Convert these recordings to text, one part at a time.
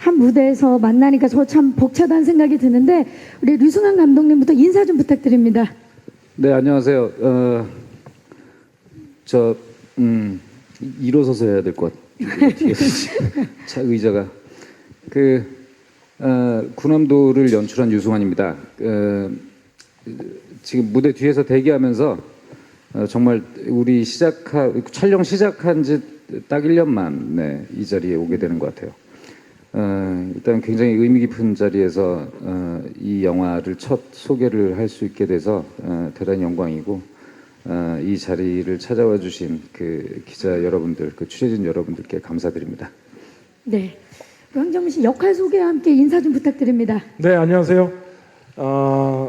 한 무대에서 만나니까 저 참 벅차다는 생각이 드는데 우리 류승환 감독님부터 인사 좀 부탁드립니다. 네, 안녕하세요. 일어서서 해야 될 것 같아요. 차 의자가 군함도를 연출한 유승환입니다. 지금 무대 뒤에서 대기하면서 정말 우리 촬영 시작한 지 딱 1년 만에 이 자리에 오게 되는 것 같아요. 일단 굉장히 의미 깊은 자리에서 이 영화를 첫 소개를 할 수 있게 돼서 대단히 영광이고, 이 자리를 찾아와 주신 그 기자 여러분들, 그 취재진 여러분들께 감사드립니다. 네, 황정민 씨 역할 소개와 함께 인사 좀 부탁드립니다. 네, 안녕하세요.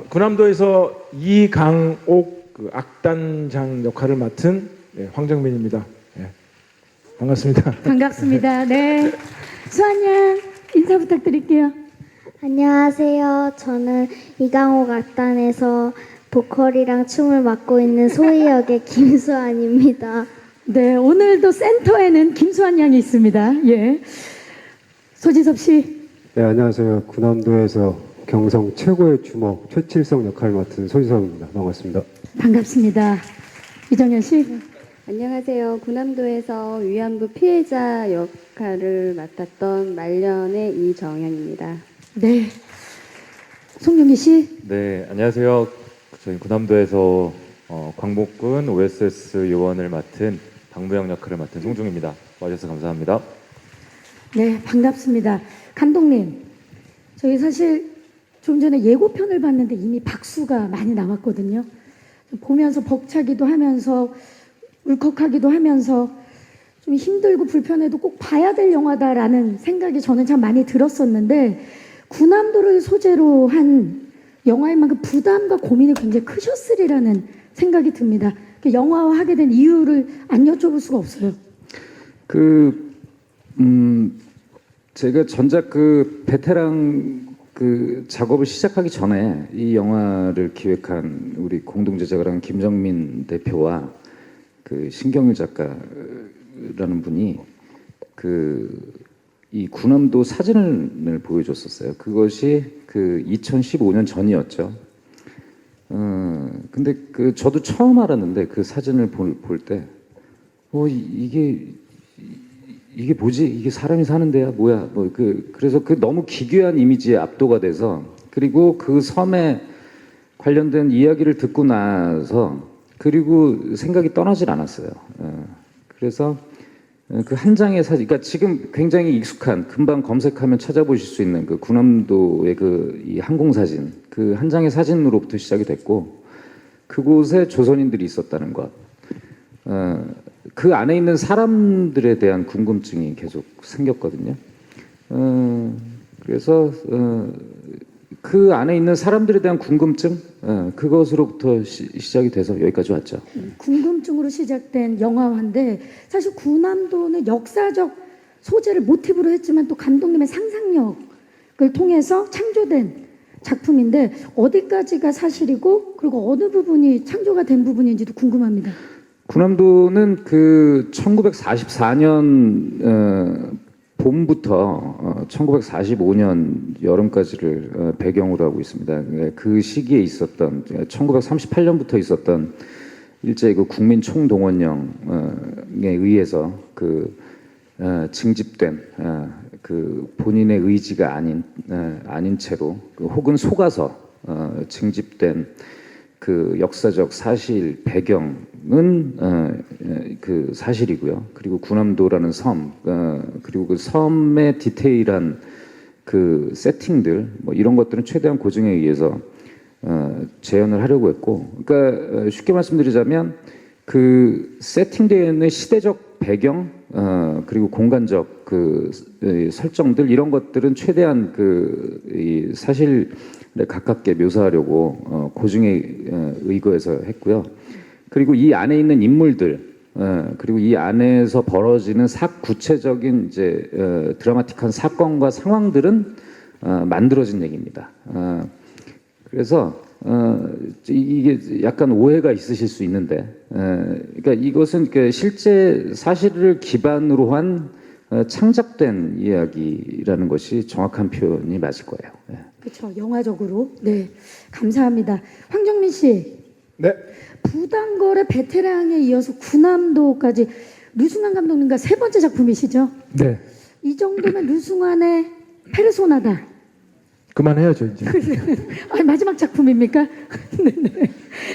군함도에서 이강옥 악단장 역할을 맡은 황정민입니다. 네, 반갑습니다. 반갑습니다. 네, 수환 양 인사 부탁드릴게요. 안녕하세요. 저는 이강옥 악단에서 보컬이랑 춤을 맡고 있는 소희 역의 김수환입니다. 네, 오늘도 센터에는 김수환 양이 있습니다. 예, 소지섭 씨. 네, 안녕하세요. 군함도에서 경성 최고의 주먹 최칠성 역할을 맡은 소지섭입니다. 반갑습니다. 반갑습니다. 이정현 씨. 안녕하세요. 군함도에서 위안부 피해자 역할을 맡았던 말년의 이정현입니다. 네, 송영기 씨. 네, 안녕하세요. 저희 군함도에서 광복군 OSS 요원을 맡은 박무영 역할을 맡은 송중입니다. 와주셔서 감사합니다. 네, 반갑습니다. 감독님, 저희 사실 좀 전에 예고편을 봤는데 이미 박수가 많이 나왔거든요. 보면서 벅차기도 하면서 울컥하기도 하면서 좀 힘들고 불편해도 꼭 봐야 될 영화다라는 생각이 저는 참 많이 들었었는데, 군함도를 소재로 한 영화인 만큼 부담과 고민이 굉장히 크셨으리라는 생각이 듭니다. 영화화하게 된 이유를 안 여쭤볼 수가 없어요. 제가 전작 베테랑 작업을 시작하기 전에 이 영화를 기획한 우리 공동 제작을 한 김정민 대표와 신경일 작가라는 분이 이 군함도 사진을 보여줬었어요. 그것이 2015년 전이었죠. 근데 저도 처음 알았는데 그 사진을 볼 때, 이게 뭐지? 이게 사람이 사는 데야? 뭐야? 그래서 너무 기괴한 이미지에 압도가 돼서, 그리고 그 섬에 관련된 이야기를 듣고 나서 그리고 생각이 떠나질 않았어요. 그래서 그 한 장의 사진, 그러니까 지금 굉장히 익숙한, 금방 검색하면 찾아보실 수 있는 군함도의 이 항공 사진, 그 한 장의 사진으로부터 시작이 됐고, 그곳에 조선인들이 있었다는 것, 그 안에 있는 사람들에 대한 궁금증이 계속 생겼거든요. 그래서 그 안에 있는 사람들에 대한 궁금증, 그것으로부터 시작이 돼서 여기까지 왔죠. 궁금증으로 시작된 영화화인데, 사실 군함도는 역사적 소재를 모티브로 했지만 또 감독님의 상상력을 통해서 창조된 작품인데, 어디까지가 사실이고 그리고 어느 부분이 창조가 된 부분인지도 궁금합니다. 군함도는 1944년 봄부터 1945년 여름까지를 배경으로 하고 있습니다. 그 시기에 있었던, 1938년부터 있었던 일제의 국민 총동원령에 의해서 징집된 본인의 의지가 아닌 채로 혹은 속아서 징집된 역사적 사실 배경은 사실이고요. 그리고 군함도라는 섬, 그리고 그 섬의 디테일한 세팅들, 이런 것들은 최대한 고증에 의해서 재현을 하려고 했고, 그러니까 쉽게 말씀드리자면 세팅되어 있는 시대적 배경, 그리고 공간적 설정들, 이런 것들은 최대한 이 사실에 가깝게 묘사하려고 고증에 의거해서 했고요. 그리고 이 안에 있는 인물들, 그리고 이 안에서 벌어지는 구체적인 드라마틱한 사건과 상황들은 만들어진 얘기입니다. 그래서 이게 약간 오해가 있으실 수 있는데, 그러니까 이것은 실제 사실을 기반으로 한 창작된 이야기라는 것이 정확한 표현이 맞을 거예요. 예. 그렇죠. 영화적으로. 네. 감사합니다. 황정민 씨. 네. 부당거래 베테랑에 이어서 구남도까지 류승환 감독님과 세 번째 작품이시죠? 네. 이 정도면 류승환의 페르소나다. 그만해야죠 이제. 아니, 마지막 작품입니까? 네네.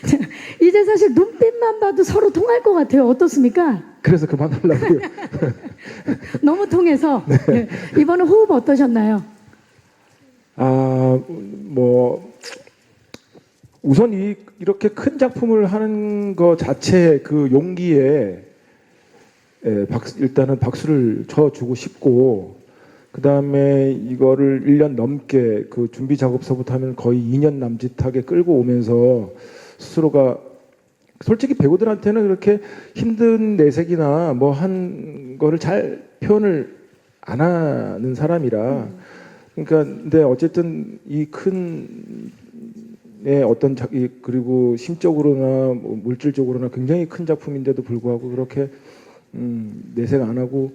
자, 이제 사실 눈빛만 봐도 서로 통할 것 같아요. 어떻습니까? 그래서 그만하려고요. 너무 통해서. 네. 이번에 호흡 어떠셨나요? 뭐 우선 이렇게 큰 작품을 하는 거 자체 그 용기에 일단은 박수를 쳐주고 싶고, 그 다음에 이거를 1년 넘게 그 준비 작업서부터 하면 거의 2년 남짓하게 끌고 오면서 스스로가 솔직히 배우들한테는 그렇게 힘든 내색이나 뭐 한 거를 잘 표현을 안 하는 사람이라, 그러니까 근데 어쨌든 이 큰 어떤 그리고 심적으로나 뭐 물질적으로나 굉장히 큰 작품인데도 불구하고 그렇게 내색 안 하고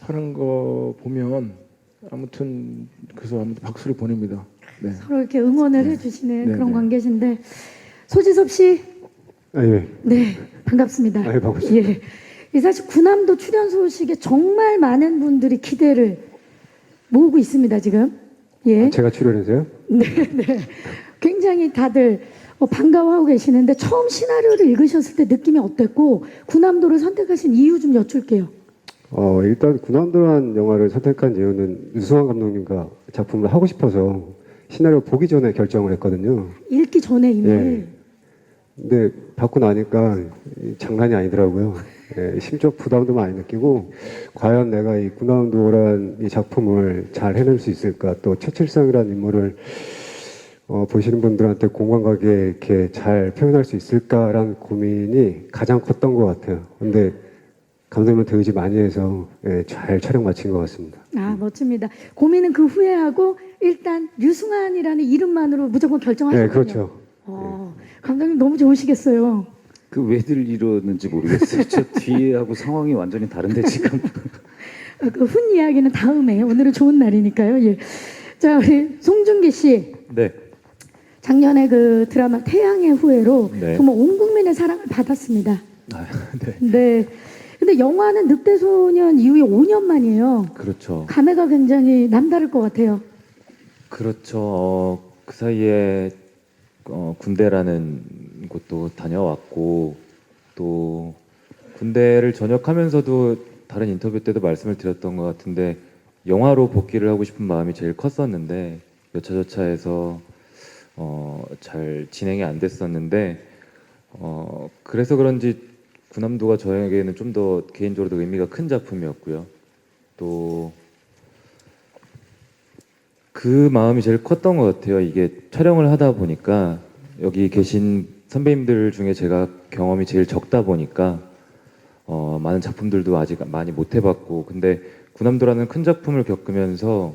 하는 거 보면 아무튼 그래서 아무튼 박수를 보냅니다. 네. 서로 이렇게 응원을 해주시는 네, 그런 네. 관계신데 소지섭 씨, 아, 예. 네 반갑습니다. 아, 예, 반갑습니다. 예, 이 사실 구남도 출연 소식에 정말 많은 분들이 기대를 모으고 있습니다 지금. 예, 제가 출연해서요? 네. 굉장히 다들 반가워하고 계시는데 처음 시나리오를 읽으셨을 때 느낌이 어땠고 구남도를 선택하신 이유 좀 여쭐게요. 일단 군함도란 영화를 선택한 이유는 유승환 감독님과 작품을 하고 싶어서 시나리오 보기 전에 결정을 했거든요. 읽기 전에 이미. 예. 근데 받고 나니까 장난이 아니더라고요. 예, 심적 부담도 많이 느끼고 과연 내가 이 군함도란 이 작품을 잘 해낼 수 있을까, 또 최칠성이라는 인물을 보시는 분들한테 공감 가게 이렇게 잘 표현할 수 있을까라는 고민이 가장 컸던 것 같아요. 근데 감독님한테 의지 많이 해서 잘 촬영 마친 것 같습니다. 아 멋집니다. 고민은 그 후에 하고 일단 류승환이라는 이름만으로 무조건 결정하셨군요. 네, 그렇죠. 감독님 너무 좋으시겠어요. 그 왜들 이러는지 모르겠어요. 저 뒤에하고 상황이 완전히 다른데 지금. 그 훈 이야기는 다음에, 오늘은 좋은 날이니까요. 예. 자, 우리 송중기 씨. 네. 작년에 그 드라마 태양의 후예로 네. 정말 온 국민의 사랑을 받았습니다. 네. 네. 근데 영화는 늑대소년 이후에 5년 만이에요. 그렇죠. 감회가 굉장히 남다를 것 같아요. 그렇죠. 그 사이에 군대라는 곳도 다녀왔고, 또 군대를 전역하면서도 다른 인터뷰 때도 말씀을 드렸던 것 같은데 영화로 복귀를 하고 싶은 마음이 제일 컸었는데 여차저차해서 잘 진행이 안 됐었는데 그래서 그런지 군함도가 저에게는 좀 더 개인적으로도 의미가 큰 작품이었고요. 또 그 마음이 제일 컸던 것 같아요. 이게 촬영을 하다 보니까 여기 계신 선배님들 중에 제가 경험이 제일 적다 보니까 많은 작품들도 아직 많이 못 해봤고, 근데 군함도라는 큰 작품을 겪으면서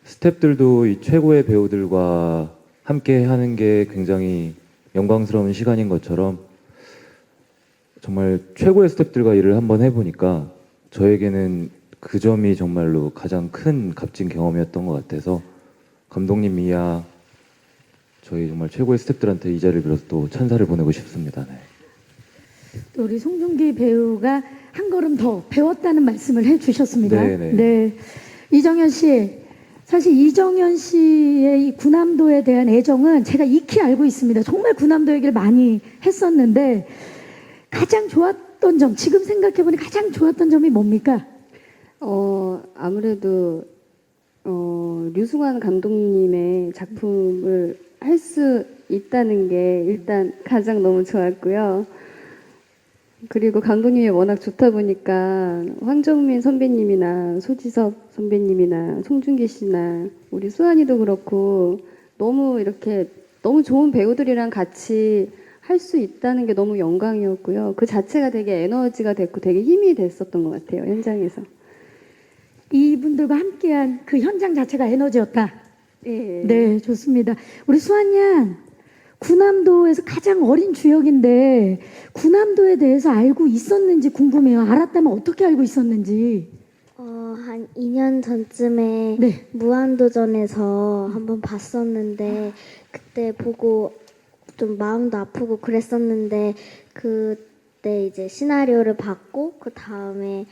스태프들도 이 최고의 배우들과 함께 하는 게 굉장히 영광스러운 시간인 것처럼 정말 최고의 스태프들과 일을 한번 해보니까 저에게는 그 점이 정말로 가장 큰 값진 경험이었던 것 같아서 감독님 이야 저희 정말 최고의 스태프들한테 이 자리를 빌어서 또 찬사를 보내고 싶습니다. 네. 또 우리 송중기 배우가 한 걸음 더 배웠다는 말씀을 해주셨습니다. 네네. 네. 이정현 씨, 사실 이정현 씨의 이 군함도에 대한 애정은 제가 익히 알고 있습니다. 정말 군함도 얘기를 많이 했었는데 가장 좋았던 점, 지금 생각해보니 가장 좋았던 점이 뭡니까? 아무래도 류승환 감독님의 작품을 할 수 있다는 게 일단 가장 너무 좋았고요. 그리고 감독님이 워낙 좋다 보니까 황정민 선배님이나 소지섭 선배님이나 송중기 씨나 우리 수환이도 그렇고 너무 이렇게 너무 좋은 배우들이랑 같이 할 수 있다는 게 너무 영광이었고요. 그 자체가 되게 에너지가 됐고 되게 힘이 됐었던 것 같아요, 현장에서. 이분들과 함께한 그 현장 자체가 에너지였다. 예. 네, 좋습니다. 우리 수환 양, 군함도에서 가장 어린 주역인데 군함도에 대해서 알고 있었는지 궁금해요. 알았다면 어떻게 알고 있었는지. 한 2년 전쯤에 네. 무한도전에서 한번 봤었는데 그때 보고 좀 마음도 아프고 그랬었는데 그때 이제 시나리오를 봤고 그 다음에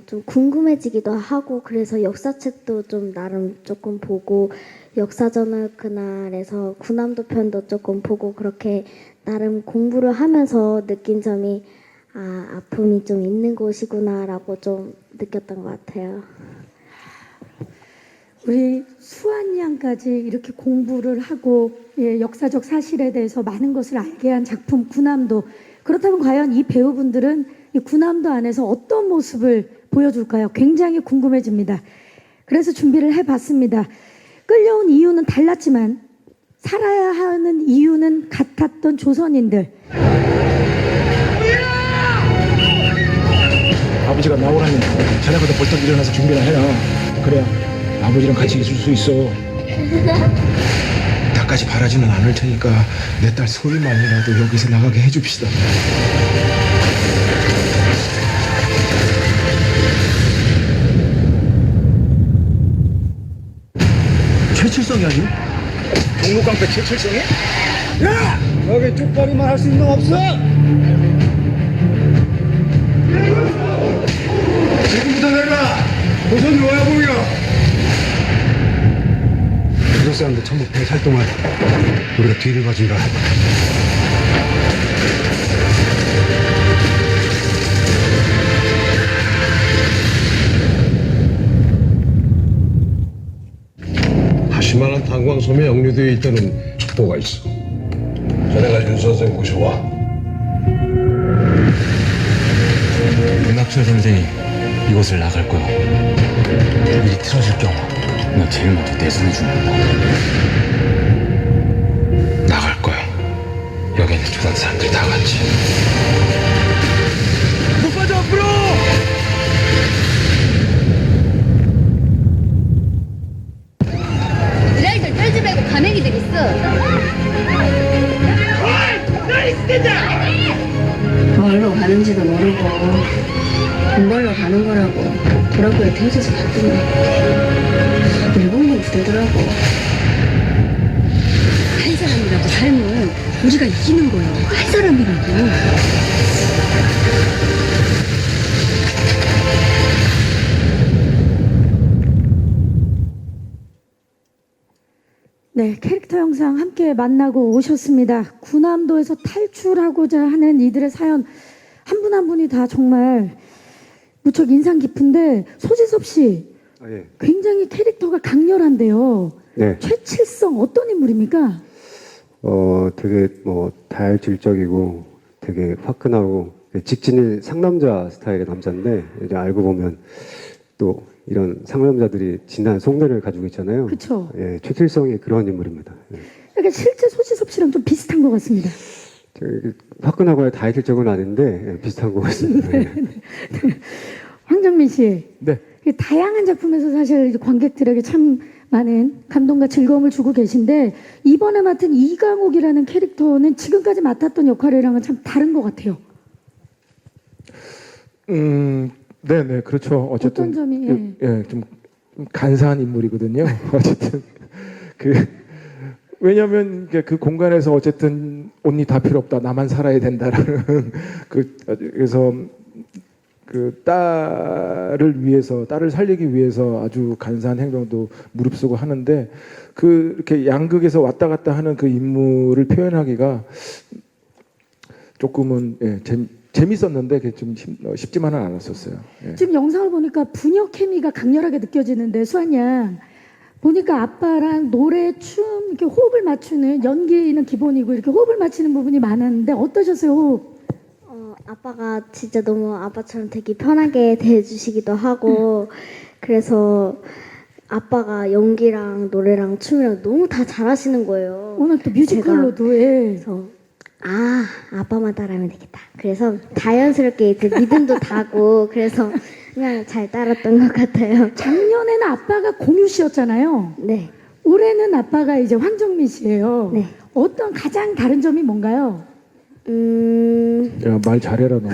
좀 궁금해지기도 하고 그래서 역사책도 좀 나름 조금 보고 역사전을 그날에서 군함도 편도 조금 보고 그렇게 나름 공부를 하면서 느낀 점이 아픔이 좀 있는 곳이구나라고 좀 느꼈던 것 같아요. 우리 수환 양까지 이렇게 공부를 하고 역사적 사실에 대해서 많은 것을 알게 한 작품 군함도. 그렇다면 과연 이 배우분들은 이 군함도 안에서 어떤 모습을 보여줄까요? 굉장히 궁금해집니다. 그래서 준비를 해봤습니다. 끌려온 이유는 달랐지만 살아야 하는 이유는 같았던 조선인들. 아버지가 나오라면 자네보다 벌떡 일어나서 준비나 해라. 그래야 아버지랑 같이 있을 수 있어. 나까지 바라지는 않을 테니까 내 딸 소리만이라도 여기서 나가게 해줍시다. 최칠성이 아니요? 종로깡패 최칠성이? 야! 여기 쪽발이만 할 수 있는 놈 없어? 지금부터 내가 조선 요야봉이야. 조선 사람들 전부 배살 동안 우리가 뒤를 봐준다. 하시만한 탄광섬에 역류되어 있다는 첩보가 있어. 자네가 윤 선생 모셔와. 윤낙철 선생이 이곳을 나갈 거요. 일이 틀어질 경우 너 제일 먼저 내선해 준다. 나갈 거요. 여기 있는 조선 사람들 다 같이. 못 빠져 앞으로! 드라이들 떨지 말고 가맹이들 있어. 뭘로 가는지도 모르고 돈 벌러 가는 거라고 도라구에 태워져서 갔더니 일본군 부대더라고. 한 사람이라도 살면 우리가 이기는 거예요. 한 사람이라도. 네, 캐릭터 영상 함께 만나고 오셨습니다. 군함도에서 탈출하고자 하는 이들의 사연 한 분 한 분이 다 정말 무척 인상 깊은데 소지섭 씨 예. 굉장히 캐릭터가 강렬한데요. 네. 최칠성 어떤 인물입니까? 되게 뭐 다혈질적이고 되게 화끈하고 직진일 상남자 스타일의 남자인데 이제 알고 보면 또 이런 상남자들이 진한 속내를 가지고 있잖아요. 그렇죠. 예, 최칠성이 그런 인물입니다. 예. 그러니까 실제 소지섭 씨랑 좀 비슷한 것 같습니다. 화끈하고 다혈질적은 아닌데 예, 비슷한 것 같습니다. 예. 황정민 씨. 네. 다양한 작품에서 사실 이제 관객들에게 참 많은 감동과 즐거움을 주고 계신데 이번에 맡은 이강옥이라는 캐릭터는 지금까지 맡았던 역할이랑은 참 다른 것 같아요. 네네, 그렇죠. 어쨌든 어떤 점이, 좀 간사한 인물이거든요. 어쨌든 왜냐하면 그 공간에서 어쨌든 옷이 다 필요 없다, 나만 살아야 된다라는 그래서 그 딸을 살리기 위해서 아주 간사한 행동도 무릅쓰고 하는데 이렇게 양극에서 왔다 갔다 하는 그 인물을 표현하기가 조금은 재밌었는데 그게 좀 쉽지만은 않았었어요. 예. 지금 영상을 보니까 분역 케미가 강렬하게 느껴지는데 수환 양 보니까 아빠랑 노래, 춤 이렇게 호흡을 맞추는 연기는 기본이고 이렇게 호흡을 맞추는 부분이 많았는데 어떠셨어요, 호흡? 아빠가 진짜 너무 아빠처럼 되게 편하게 대해주시기도 하고 그래서 아빠가 연기랑 노래랑 춤이랑 너무 다 잘하시는 거예요. 오늘 또 뮤지컬로도 그래서 아빠만 따라하면 되겠다. 그래서 자연스럽게 이제 리듬도 타고 그래서 그냥 잘 따랐던 것 같아요. 작년에는 아빠가 공유 씨였잖아요. 네. 올해는 아빠가 이제 황정민 씨예요. 네. 어떤 가장 다른 점이 뭔가요? 야, 말 잘해라 너.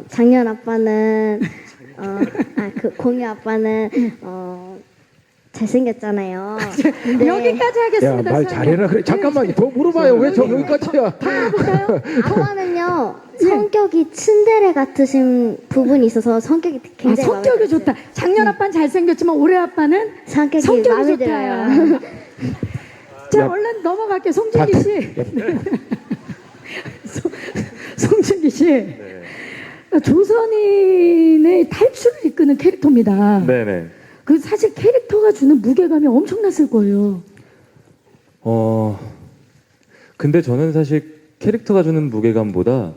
작년 아빠는 그 공유 아빠는 잘생겼잖아요. 근데 여기까지 야, 하겠습니다. 말 잘해라 그래. 잠깐만 더 물어봐요. 왜 저 여기까지야? 아빠는요 성격이 츤데레 같으신 부분이 있어서 성격이 굉장히 마음에 성격이 들었어요. 좋다. 작년 아빠는 잘생겼지만 올해 아빠는 성격이 성격이 마음에 좋다. 들어요. 자, 야, 얼른 넘어갈게요. 송중기 씨. 송중기 씨. 조선인의 탈출을 이끄는 캐릭터입니다. 네네. 그 사실 캐릭터가 주는 무게감이 엄청났을 거예요. 근데 저는 사실 캐릭터가 주는 무게감보다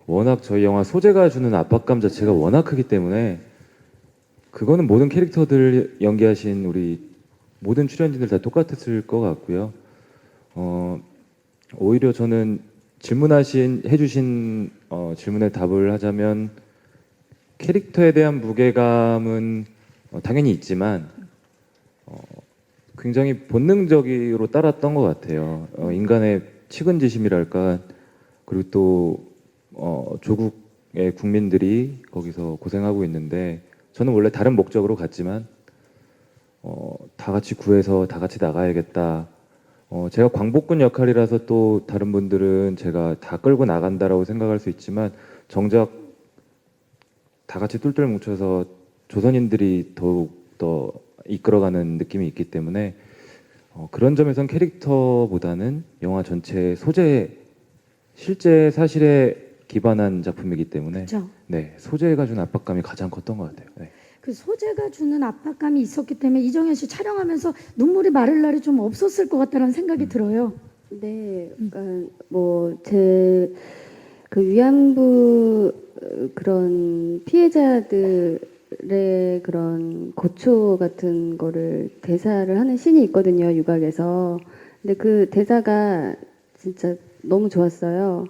워낙 저희 영화 소재가 주는 압박감 자체가 워낙 크기 때문에 그거는 모든 캐릭터들 연기하신 우리 모든 출연진들 다 똑같았을 것 같고요. 오히려 저는 해주신 질문에 답을 하자면 캐릭터에 대한 무게감은 당연히 있지만 굉장히 본능적으로 따랐던 것 같아요. 인간의 측은지심이랄까 그리고 또 조국의 국민들이 거기서 고생하고 있는데 저는 원래 다른 목적으로 갔지만 다 같이 구해서 다 같이 나가야겠다. 제가 광복군 역할이라서 또 다른 분들은 제가 다 끌고 나간다라고 생각할 수 있지만 정작 다 같이 똘똘 뭉쳐서 조선인들이 더욱 더 이끌어가는 느낌이 있기 때문에 그런 점에선 캐릭터보다는 영화 전체의 소재, 실제 사실에 기반한 작품이기 때문에 그렇죠. 네, 소재가 준 압박감이 가장 컸던 것 같아요. 네. 그 소재가 주는 압박감이 있었기 때문에 이정현 씨 촬영하면서 눈물이 마를 날이 좀 없었을 것 같다는 생각이 들어요. 네, 그러니까 뭐제 그 위안부 그런 피해자들의 그런 고초 같은 거를 대사를 하는 씬이 있거든요, 육악에서. 근데 그 대사가 진짜 너무 좋았어요.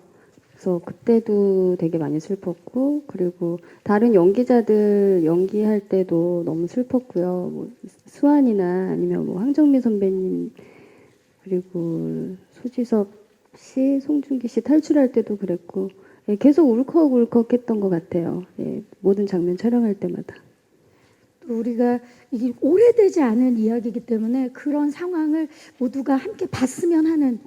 그래서 그때도 되게 많이 슬펐고, 그리고 다른 연기자들 연기할 때도 너무 슬펐고요. 뭐 수환이나 아니면 뭐 황정민 선배님 그리고 소지섭 씨, 송중기 씨 탈출할 때도 그랬고 예, 계속 울컥울컥했던 것 같아요. 예, 모든 장면 촬영할 때마다. 또 우리가 이게 오래되지 않은 이야기이기 때문에 그런 상황을 모두가 함께 봤으면 하는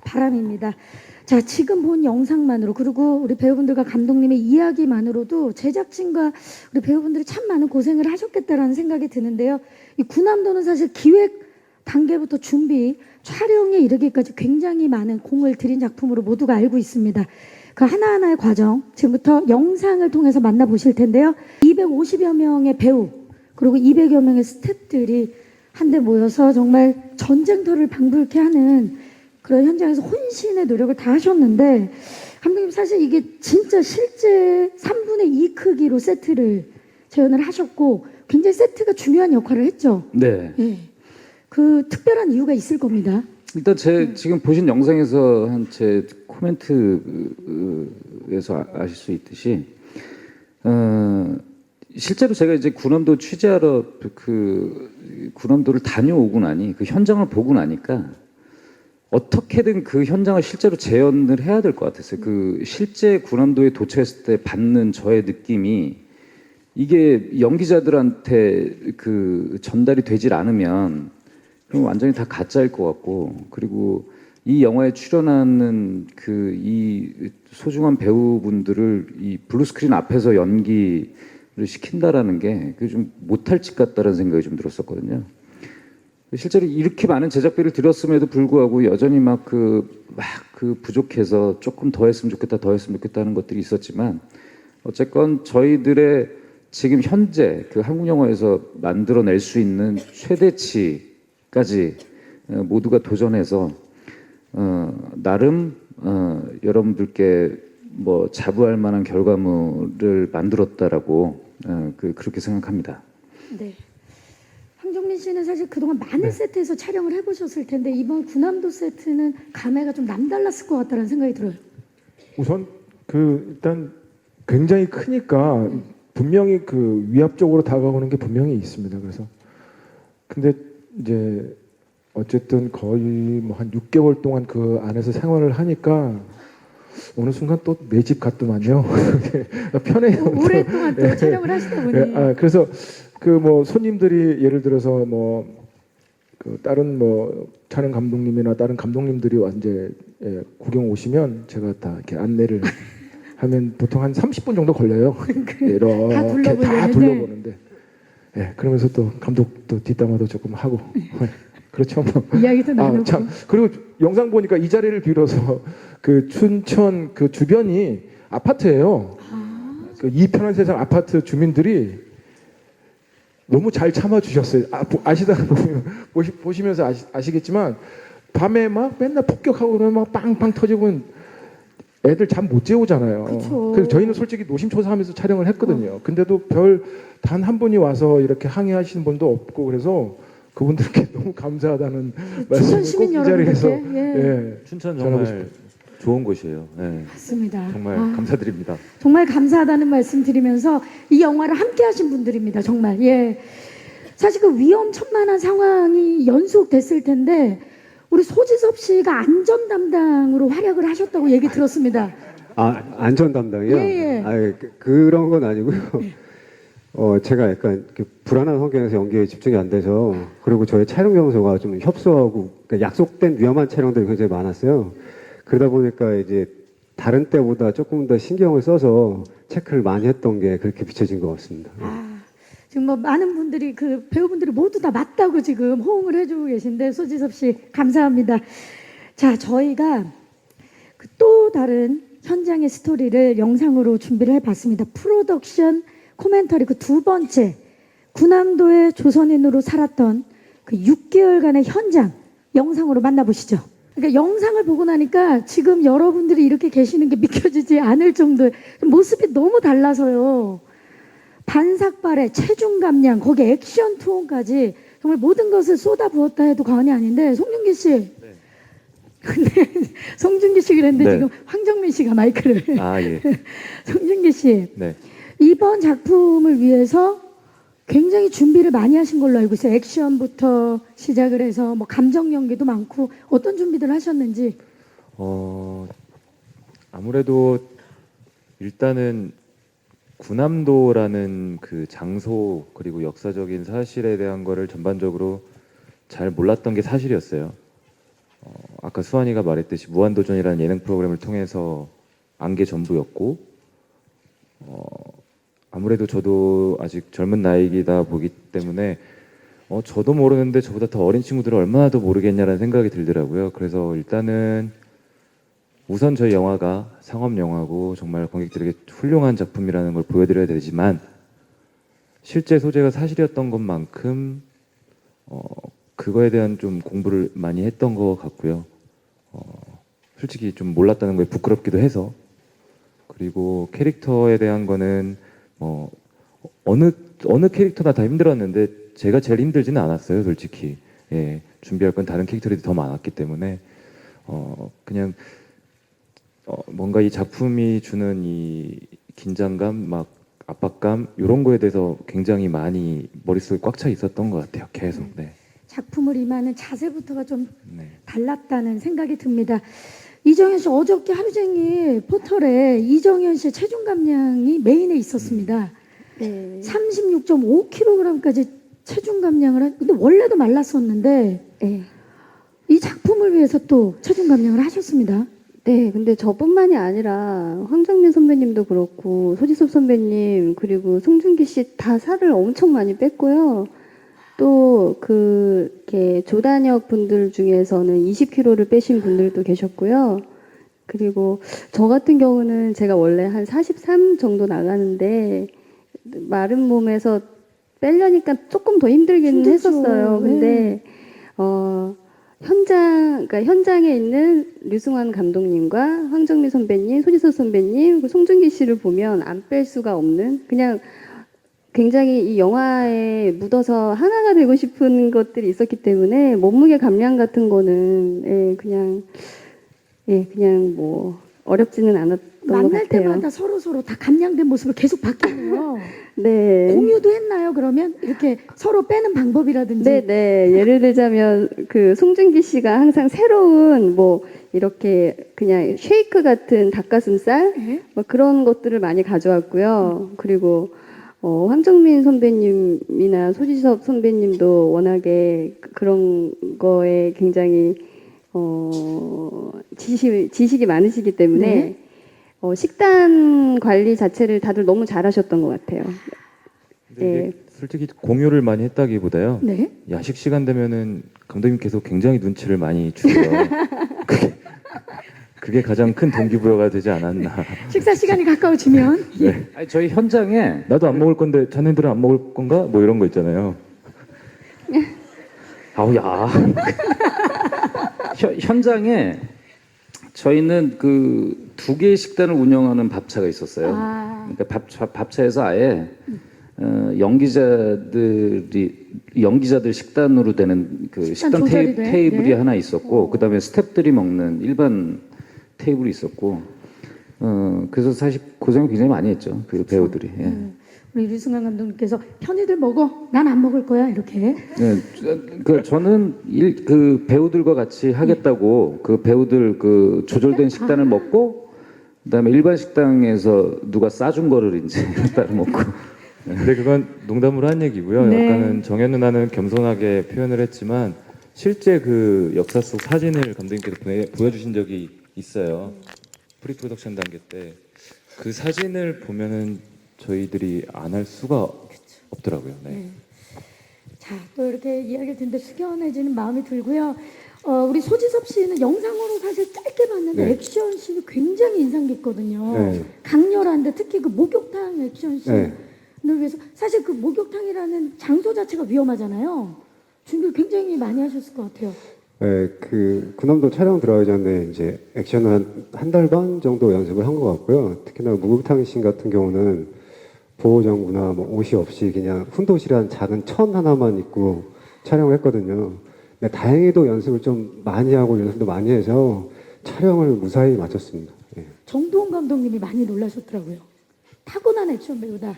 바람입니다. 자, 지금 본 영상만으로 그리고 우리 배우분들과 감독님의 이야기만으로도 제작진과 우리 배우분들이 참 많은 고생을 하셨겠다라는 생각이 드는데요. 이 군함도는 사실 기획 단계부터 준비, 촬영에 이르기까지 굉장히 많은 공을 들인 작품으로 모두가 알고 있습니다. 그 하나하나의 과정, 지금부터 영상을 통해서 만나보실 텐데요. 250여 명의 배우, 그리고 200여 명의 스태프들이 한데 모여서 정말 전쟁터를 방불케 하는 그런 현장에서 혼신의 노력을 다 하셨는데, 감독님 사실 이게 진짜 실제 3분의 2 크기로 세트를 재현을 하셨고, 굉장히 세트가 중요한 역할을 했죠. 네. 예. 그 특별한 이유가 있을 겁니다. 일단 제 지금 보신 영상에서 한 제 코멘트에서 아실 수 있듯이 실제로 제가 이제 군함도 취재하러 그 군함도를 다녀오고 나니 그 현장을 보고 나니까 어떻게든 그 현장을 실제로 재현을 해야 될 것 같았어요. 그 실제 군함도에 도착했을 때 받는 저의 느낌이 이게 연기자들한테 그 전달이 되질 않으면 그럼 완전히 다 가짜일 것 같고, 그리고 이 영화에 출연하는 그 이 소중한 배우분들을 이 블루스크린 앞에서 연기를 시킨다라는 게 그 좀 못할 짓 같다라는 생각이 좀 들었었거든요. 실제로 이렇게 많은 제작비를 들였음에도 불구하고 여전히 막 그 부족해서 조금 더 했으면 좋겠다 하는 것들이 있었지만, 어쨌건 저희들의 지금 현재 그 한국 영화에서 만들어낼 수 있는 최대치까지 모두가 도전해서 나름 여러분들께 뭐 자부할 만한 결과물을 만들었다라고 그렇게 생각합니다. 네. 황정민 씨는 사실 그동안 많은 세트에서 촬영을 해보셨을 텐데 이번 군함도 세트는 감회가 좀 남달랐을 것 같다는 생각이 들어요. 우선 일단 굉장히 크니까 분명히 그 위압적으로 다가오는 게 분명히 있습니다. 그래서 근데 이제 어쨌든 거의 뭐 한 6개월 동안 그 안에서 생활을 하니까 어느 순간 또 내 집 같더만요. 편해요. 오랫동안 또 촬영을 하시다 보니. 예, 그래서 그 뭐 손님들이 예를 들어서 뭐 그 다른 뭐 촬영 감독님이나 다른 감독님들이 이제 구경 오시면 제가 다 이렇게 안내를 하면 보통 한 30분 정도 걸려요. 이렇게 다 둘러보는데. 예, 그러면서 또 감독도 뒷담화도 조금 하고. 그렇죠. 뭐. 이야기도 나누고. 참, 그리고 영상 보니까 이 자리를 빌어서 그 춘천 그 주변이 아파트예요. 그 이편한 세상 아파트 주민들이 너무 잘 참아주셨어요. 아시다 보시면서 아시겠지만 밤에 막 맨날 폭격하고 그러면 막 빵빵 터지고 애들 잠 못 재우잖아요. 그쵸. 그래서 저희는 솔직히 노심초사하면서 촬영을 했거든요. 근데도 별 단 한 분이 와서 이렇게 항의하시는 분도 없고 그래서 그분들께 너무 감사하다는 말씀을 시민 꼭 이 자리에서 여러분들께, 예. 춘천 전하고 정말 좋은 곳이에요. 네. 맞습니다. 정말 아. 감사드립니다. 정말 감사하다는 말씀 드리면서 이 영화를 함께 하신 분들입니다. 정말. 예. 사실 그 위험천만한 상황이 연속됐을 텐데 우리 소지섭 씨가 안전 담당으로 활약을 하셨다고 얘기 들었습니다. 안전 담당이요? 예, 예. 그런 건 아니고요. 제가 약간 불안한 환경에서 연기에 집중이 안 돼서 그리고 저희 촬영 장소가 좀 협소하고 그러니까 약속된 위험한 촬영들이 굉장히 많았어요. 그러다 보니까 이제 다른 때보다 조금 더 신경을 써서 체크를 많이 했던 게 그렇게 비춰진 것 같습니다. 지금 뭐 많은 분들이 그 배우분들이 모두 다 맞다고 지금 호응을 해주고 계신데 소지섭 씨 감사합니다. 자, 저희가 그 또 다른 현장의 스토리를 영상으로 준비를 해봤습니다. 프로덕션 코멘터리 그 두 번째 군함도의 조선인으로 살았던 그 6개월간의 현장 영상으로 만나보시죠. 그러니까 영상을 보고 나니까 지금 여러분들이 이렇게 계시는 게 믿겨지지 않을 정도의 모습이 너무 달라서요. 반삭발에 체중 감량, 거기 액션 투혼까지 정말 모든 것을 쏟아부었다 해도 과언이 아닌데 송중기 씨. 네. 근데 송중기 씨 그랬는데 네. 지금 황정민 씨가 마이크를. 아, 예. 송중기 씨. 네. 이번 작품을 위해서 굉장히 준비를 많이 하신 걸로 알고 있어요. 액션부터 시작을 해서 뭐 감정 연기도 많고 어떤 준비들 하셨는지. 아무래도 일단은 군함도라는 그 장소 그리고 역사적인 사실에 대한 거를 전반적으로 잘 몰랐던 게 사실이었어요. 아까 수환이가 말했듯이 무한도전이라는 예능 프로그램을 통해서 안 게 전부였고 아무래도 저도 아직 젊은 나이이다 보기 때문에 저도 모르는데 저보다 더 어린 친구들은 얼마나 더 모르겠냐라는 생각이 들더라고요. 그래서 일단은 우선 저희 영화가 상업 영화고 정말 관객들에게 훌륭한 작품이라는 걸 보여드려야 되지만 실제 소재가 사실이었던 것만큼 그거에 대한 좀 공부를 많이 했던 것 같고요. 솔직히 좀 몰랐다는 거에 부끄럽기도 해서 그리고 캐릭터에 대한 거는 어느 캐릭터나 다 힘들었는데 제가 제일 힘들지는 않았어요, 솔직히. 예, 준비할 건 다른 캐릭터들이 더 많았기 때문에 그냥 뭔가 이 작품이 주는 이 긴장감, 막 압박감 이런 거에 대해서 굉장히 많이 머릿속에 꽉 차 있었던 것 같아요, 계속. 네. 작품을 임하는 자세부터가 좀 네. 달랐다는 생각이 듭니다. 이정현 씨 어저께 하루 종일 포털에 이정현 씨의 체중 감량이 메인에 있었습니다. 네. 36.5kg까지 체중 감량을 근데 원래도 말랐었는데 네. 이 작품을 위해서 또 체중 감량을 하셨습니다. 네, 근데 저뿐만이 아니라 황정민 선배님도 그렇고 소지섭 선배님 그리고 송중기 씨 다 살을 엄청 많이 뺐고요. 또 이렇게 조단역 분들 중에서는 20kg를 빼신 분들도 계셨고요. 그리고 저 같은 경우는 제가 원래 한 43 정도 나가는데 마른 몸에서 빼려니까 조금 더 힘들기는 힘들죠. 했었어요. 근데 그러니까 현장에 있는 류승환 감독님과 황정민 선배님, 소지섭 선배님, 송중기 씨를 보면 안 뺄 수가 없는 그냥 굉장히 이 영화에 묻어서 하나가 되고 싶은 것들이 있었기 때문에 몸무게 감량 같은 거는 그냥 뭐 어렵지는 것 만날 같아요. 때마다 서로 다 감량된 모습을 계속 바뀌네요. 네. 공유도 했나요? 그러면 이렇게 서로 빼는 방법이라든지. 네. 예를 들자면 그 송중기 씨가 항상 새로운 뭐 이렇게 그냥 쉐이크 같은 닭가슴살 네. 뭐 그런 것들을 많이 가져왔고요. 그리고 황정민 선배님이나 소지섭 선배님도 워낙에 그런 거에 굉장히 지식이 많으시기 때문에 네. 식단 관리 자체를 다들 너무 잘하셨던 것 같아요. 근데 이게 솔직히 공유를 많이 했다기보다요. 네. 야식 시간 되면은 감독님께서 굉장히 눈치를 많이 주세요. 그게 가장 큰 동기부여가 되지 않았나. 식사 시간이 가까워지면 네. 아니, 저희 현장에 나도 안 먹을 건데 자네들은 안 먹을 건가? 뭐 이런 거 있잖아요. 아우야. 현장에 저희는 그 2개의 식단을 운영하는 밥차가 있었어요. 아. 그러니까 밥차에서 아예 연기자들 식단으로 되는 그 식단 조절이 돼? 테이블이 네. 하나 있었고, 그다음에 스태프들이 먹는 일반 테이블이 있었고, 그래서 사실 고생을 굉장히 많이 했죠. 그 배우들이. 예. 우리 류승환 감독님께서 편히들 먹어. 난 안 먹을 거야. 이렇게. 네, 저는 그 배우들과 같이 하겠다고 그 배우들 그 조절된 식단을 먹고, 그다음에 일반 식당에서 누가 싸준 거를 이제 따로 먹고. 근데 그건 농담으로 한 얘기고요. 네. 약간은 정현 누나는 겸손하게 표현을 했지만 실제 그 역사 속 사진을 감독님께서 보여주신 적이 있어요. 프리프로덕션 단계 때 그 사진을 보면은 저희들이 안 할 수가 없더라고요. 네. 자, 또 이렇게 이야기를 듣는데 숙연해지는 마음이 들고요. 우리 소지섭 씨는 영상으로 사실 짧게 봤는데 네. 액션 씬이 굉장히 인상 깊거든요. 네. 강렬한데 특히 그 목욕탕 액션 씬을 네. 위해서 사실 그 목욕탕이라는 장소 자체가 위험하잖아요. 준비를 굉장히 많이 하셨을 것 같아요. 네, 그 군함도 촬영 들어가기 전에 이제 액션을 한 달 반 정도 연습을 한 것 같고요. 특히나 목욕탕 씬 같은 경우는 보호장구나 뭐 옷이 없이 그냥 훈도실한 작은 천 하나만 입고 촬영을 했거든요. 근데 다행히도 연습을 좀 많이 하고 연습도 많이 해서 촬영을 무사히 마쳤습니다. 예. 정도원 감독님이 많이 놀라셨더라고요. 타고난 액션 배우다.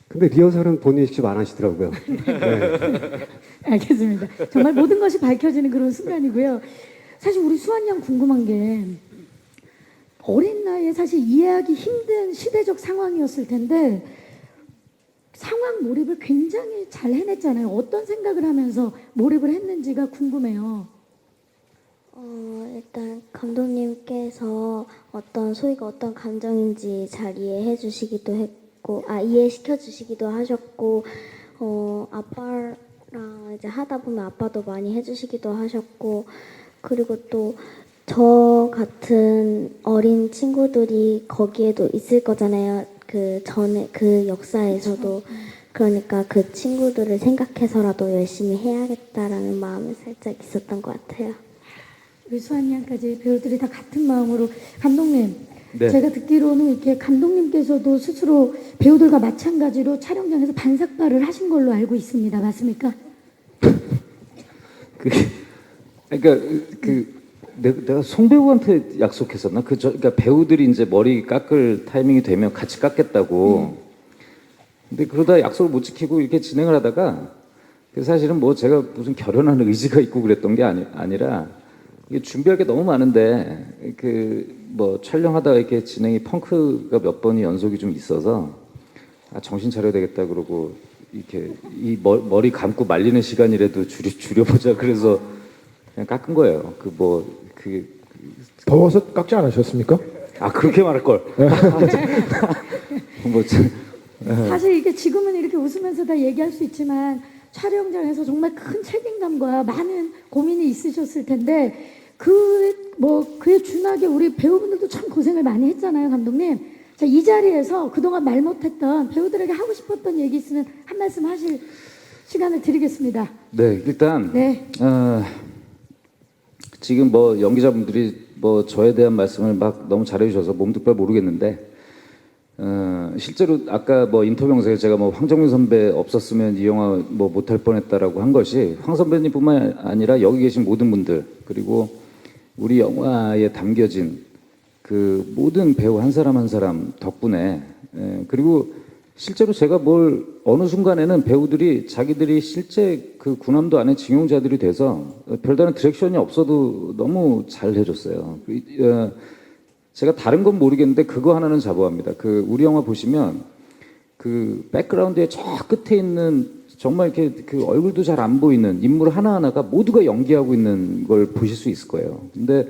근데 리허설은 본인이 직접 안 하시더라고요. 네. 알겠습니다. 정말 모든 것이 밝혀지는 그런 순간이고요. 사실 우리 수환 양 궁금한 게 어린 나이에 사실 이해하기 힘든 시대적 상황이었을 텐데 상황 몰입을 굉장히 잘 해냈잖아요. 어떤 생각을 하면서 몰입을 했는지가 궁금해요. 일단 감독님께서 소희가 어떤 감정인지 잘 이해해 주시기도 했고, 이해시켜 주시기도 하셨고, 아빠랑 이제 하다 보면 아빠도 많이 해주시기도 하셨고, 그리고 또 저 같은 어린 친구들이 거기에도 있을 거잖아요. 그 전에 그 역사에서도. 그러니까 그 친구들을 생각해서라도 열심히 해야겠다라는 마음이 살짝 있었던 것 같아요. 우리 수환 양까지 배우들이 다 같은 마음으로. 감독님, 네. 제가 듣기로는 이렇게 감독님께서도 스스로 배우들과 마찬가지로 촬영장에서 반삭발을 하신 걸로 알고 있습니다. 맞습니까? 그러니까 내가 송 배우한테 약속했었나? 그러니까 배우들이 이제 머리 깎을 타이밍이 되면 같이 깎겠다고. 근데 그러다 약속을 못 지키고 이렇게 진행을 하다가 사실은 뭐 제가 무슨 결연한 의지가 있고 그랬던 게 아니라 이게 준비할 게 너무 많은데 뭐 촬영하다가 이렇게 진행이 펑크가 몇 번이 연속이 좀 있어서 정신 차려야 되겠다 그러고 이렇게 이 머리 감고 말리는 시간이라도 줄여보자 그래서 그냥 깎은 거예요. 더워서 깎지 않으셨습니까? 그렇게 말할 걸. 사실 이게 지금은 이렇게 웃으면서 다 얘기할 수 있지만 촬영장에서 정말 큰 책임감과 많은 고민이 있으셨을 텐데 그에 준하게 우리 배우분들도 참 고생을 많이 했잖아요, 감독님. 자, 이 자리에서 그동안 말 못했던 배우들에게 하고 싶었던 얘기 있으면 한 말씀 하실 시간을 드리겠습니다. 네, 일단 네. 지금 뭐 연기자분들이 뭐 저에 대한 말씀을 막 너무 잘해주셔서 몸둘 바를 모르겠는데 실제로 아까 뭐 인터뷰 영상에 제가 뭐 황정민 선배 없었으면 이 영화 뭐 못할 뻔했다라고 한 것이 황 선배님뿐만 아니라 여기 계신 모든 분들 그리고 우리 영화에 담겨진 그 모든 배우 한 사람 한 사람 덕분에 그리고 실제로 제가 뭘 어느 순간에는 배우들이 자기들이 실제 그 군함도 안에 징용자들이 돼서 별다른 디렉션이 없어도 너무 잘 해줬어요. 제가 다른 건 모르겠는데 그거 하나는 자부합니다. 그 우리 영화 보시면 그 백그라운드에 저 끝에 있는 정말 이렇게 그 얼굴도 잘 안 보이는 인물 하나하나가 모두가 연기하고 있는 걸 보실 수 있을 거예요. 근데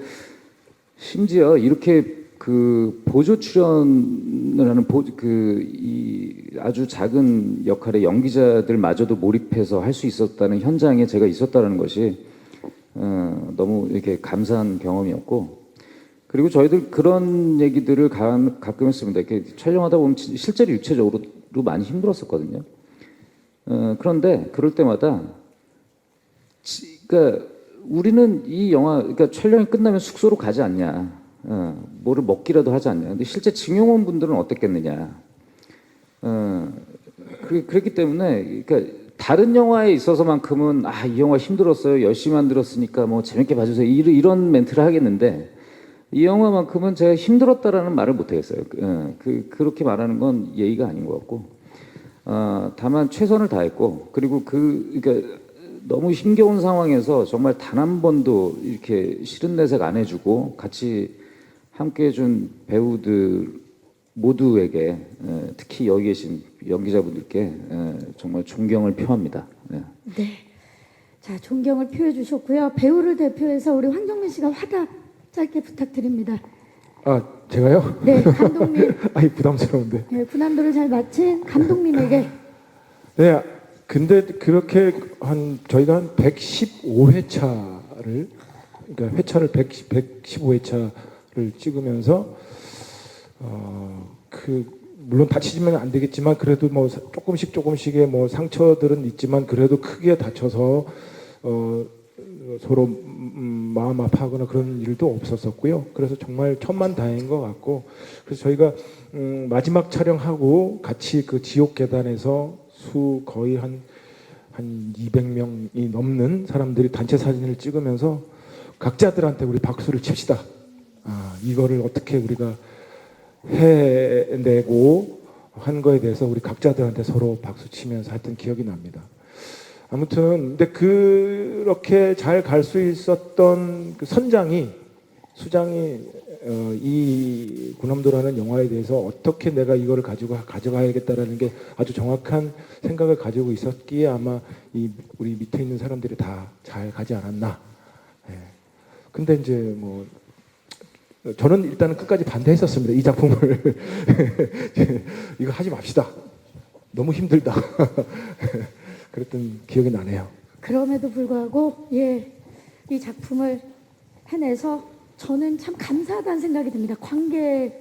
심지어 이렇게 그 보조 출연을 하는 이 아주 작은 역할의 연기자들마저도 몰입해서 할 수 있었다는 현장에 제가 있었다는 것이 너무 이렇게 감사한 경험이었고, 그리고 저희들 그런 얘기들을 가끔 했습니다. 이렇게 촬영하다 보면 실제로 육체적으로 많이 힘들었었거든요. 그런데 그럴 때마다 그러니까 우리는 이 영화 그러니까 촬영이 끝나면 숙소로 가지 않냐. 뭐를 먹기라도 하지 않냐. 근데 실제 징용원 분들은 어땠겠느냐. 그렇기 때문에, 그러니까 다른 영화에 있어서만큼은 이 영화 힘들었어요. 열심히 만들었으니까 뭐 재밌게 봐주세요. 이런 멘트를 하겠는데 이 영화만큼은 제가 힘들었다라는 말을 못 하겠어요. 그렇게 말하는 건 예의가 아닌 것 같고, 다만 최선을 다했고, 그리고 그러니까 너무 힘겨운 상황에서 정말 단 한 번도 이렇게 싫은 내색 안 해주고 같이 함께 해준 배우들 모두에게 특히 여기 계신 연기자분들께 정말 존경을 표합니다. 네. 네. 자, 존경을 표해 주셨고요. 배우를 대표해서 우리 황정민 씨가 화답 짧게 부탁드립니다. 아, 제가요? 네, 감독님. 아이, 부담스러운데. 네, 군함도를 잘 마친 감독님에게. 네, 근데 그렇게 저희가 한 115회차를, 그러니까 회차를 115회차를 찍으면서, 물론 다치지면 안 되겠지만, 그래도 뭐 조금씩의 뭐 상처들은 있지만, 그래도 크게 다쳐서, 서로 마음 아파하거나 그런 일도 없었었고요. 그래서 정말 천만다행인 것 같고, 그래서 저희가 마지막 촬영하고 같이 그 지옥 계단에서 거의 한 200명이 넘는 사람들이 단체 사진을 찍으면서 각자들한테 우리 박수를 칩시다. 이거를 어떻게 우리가 해내고 한 거에 대해서 우리 각자들한테 서로 박수 치면서 했던 기억이 납니다. 아무튼 근데 그렇게 잘 갈 수 있었던 그 수장이 이 군함도라는 영화에 대해서 어떻게 내가 이거를 가져가야겠다라는 게 아주 정확한 생각을 가지고 있었기에 아마 우리 밑에 있는 사람들이 다 잘 가지 않았나. 근데 이제 뭐 저는 일단은 끝까지 반대했었습니다. 이 작품을 이거 하지 맙시다. 너무 힘들다. 그랬던 기억이 나네요. 그럼에도 불구하고 이 작품을 해내서 저는 참 감사하다는 생각이 듭니다.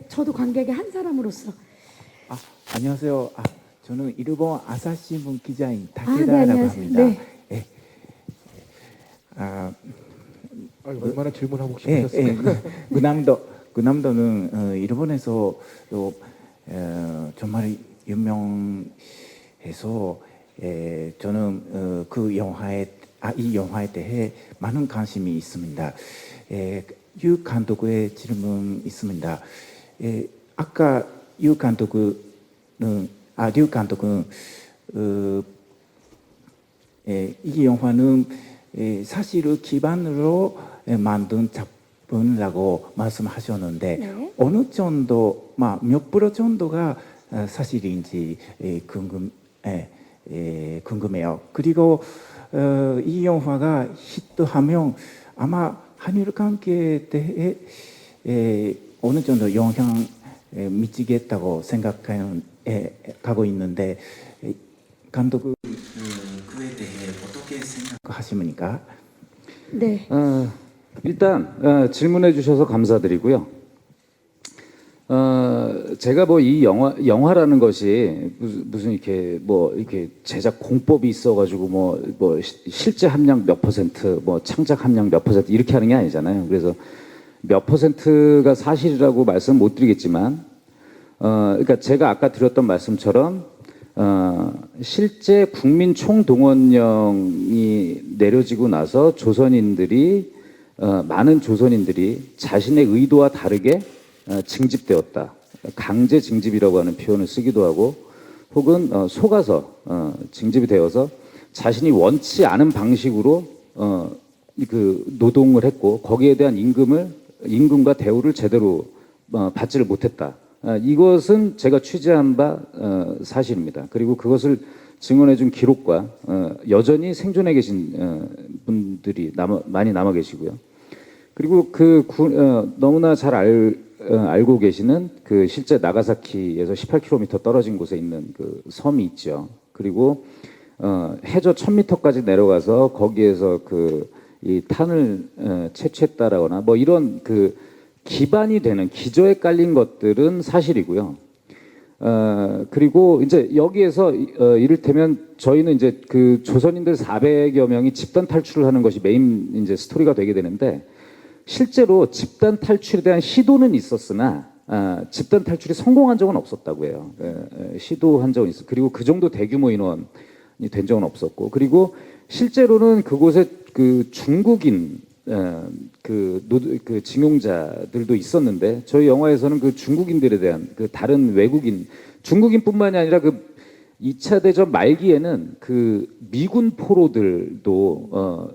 저도 관객의 한 사람으로서. 안녕하세요. 저는 일본 아사히신문 기자인 네, 타케다라고 안녕하세요. 합니다. 네. 얼마나 질문하고 싶으셨어요? 군함도는 일본에서 정말 유명해서 저는 이 영화에 대해 많은 관심이 있습니다. 유 감독의 질문 있습니다. 아까 류 감독은 이 영화는 사실을 기반으로 만든 작품이라고 말씀하셨는데 네. 어느 정도, 몇 프로 정도가 사실인지 궁금해요. 그리고 이 영화가 히트하면 아마 한일 관계에 대해 어느 정도 영향 미치겠다고 생각하고 있는데 감독은 그에 대해 어떻게 생각하십니까? 네. 일단 질문해 주셔서 감사드리고요. 제가 뭐 이 영화라는 것이 무슨 이렇게 제작 공법이 있어가지고 뭐 실제 함량 몇 %, 뭐 창작 함량 몇 % 이렇게 하는 게 아니잖아요. 그래서 몇 %가 사실이라고 말씀 못 드리겠지만, 그러니까 제가 아까 드렸던 말씀처럼 실제 국민 총동원령이 내려지고 나서 많은 조선인들이 자신의 의도와 다르게 징집되었다. 강제 징집이라고 하는 표현을 쓰기도 하고 혹은 속아서 징집이 되어서 자신이 원치 않은 방식으로 그 노동을 했고 거기에 대한 임금과 대우를 제대로 받지를 못했다. 이것은 제가 취재한 바 사실입니다. 그리고 그것을 증언해준 기록과 여전히 생존해 계신 분들이 많이 남아 계시고요. 그리고 너무나 잘 알고 계시는 그 실제 나가사키에서 18km 떨어진 곳에 있는 그 섬이 있죠. 그리고 해저 1000m까지 내려가서 거기에서 이 탄을 채취했다라거나 뭐 이런 그 기반이 되는 기저에 깔린 것들은 사실이고요. 그리고 이제 여기에서 이를테면 저희는 이제 그 조선인들 400여 명이 집단 탈출을 하는 것이 메인 이제 스토리가 되게 되는데 실제로 집단 탈출에 대한 시도는 있었으나 집단 탈출이 성공한 적은 없었다고 해요. 시도한 적은 있어. 그리고 그 정도 대규모 인원이 된 적은 없었고 그리고 실제로는 그곳에 그 중국인 그 징용자들도 있었는데 저희 영화에서는 그 중국인들에 대한 그 다른 외국인 중국인뿐만이 아니라 그 2차 대전 말기에는 그 미군 포로들도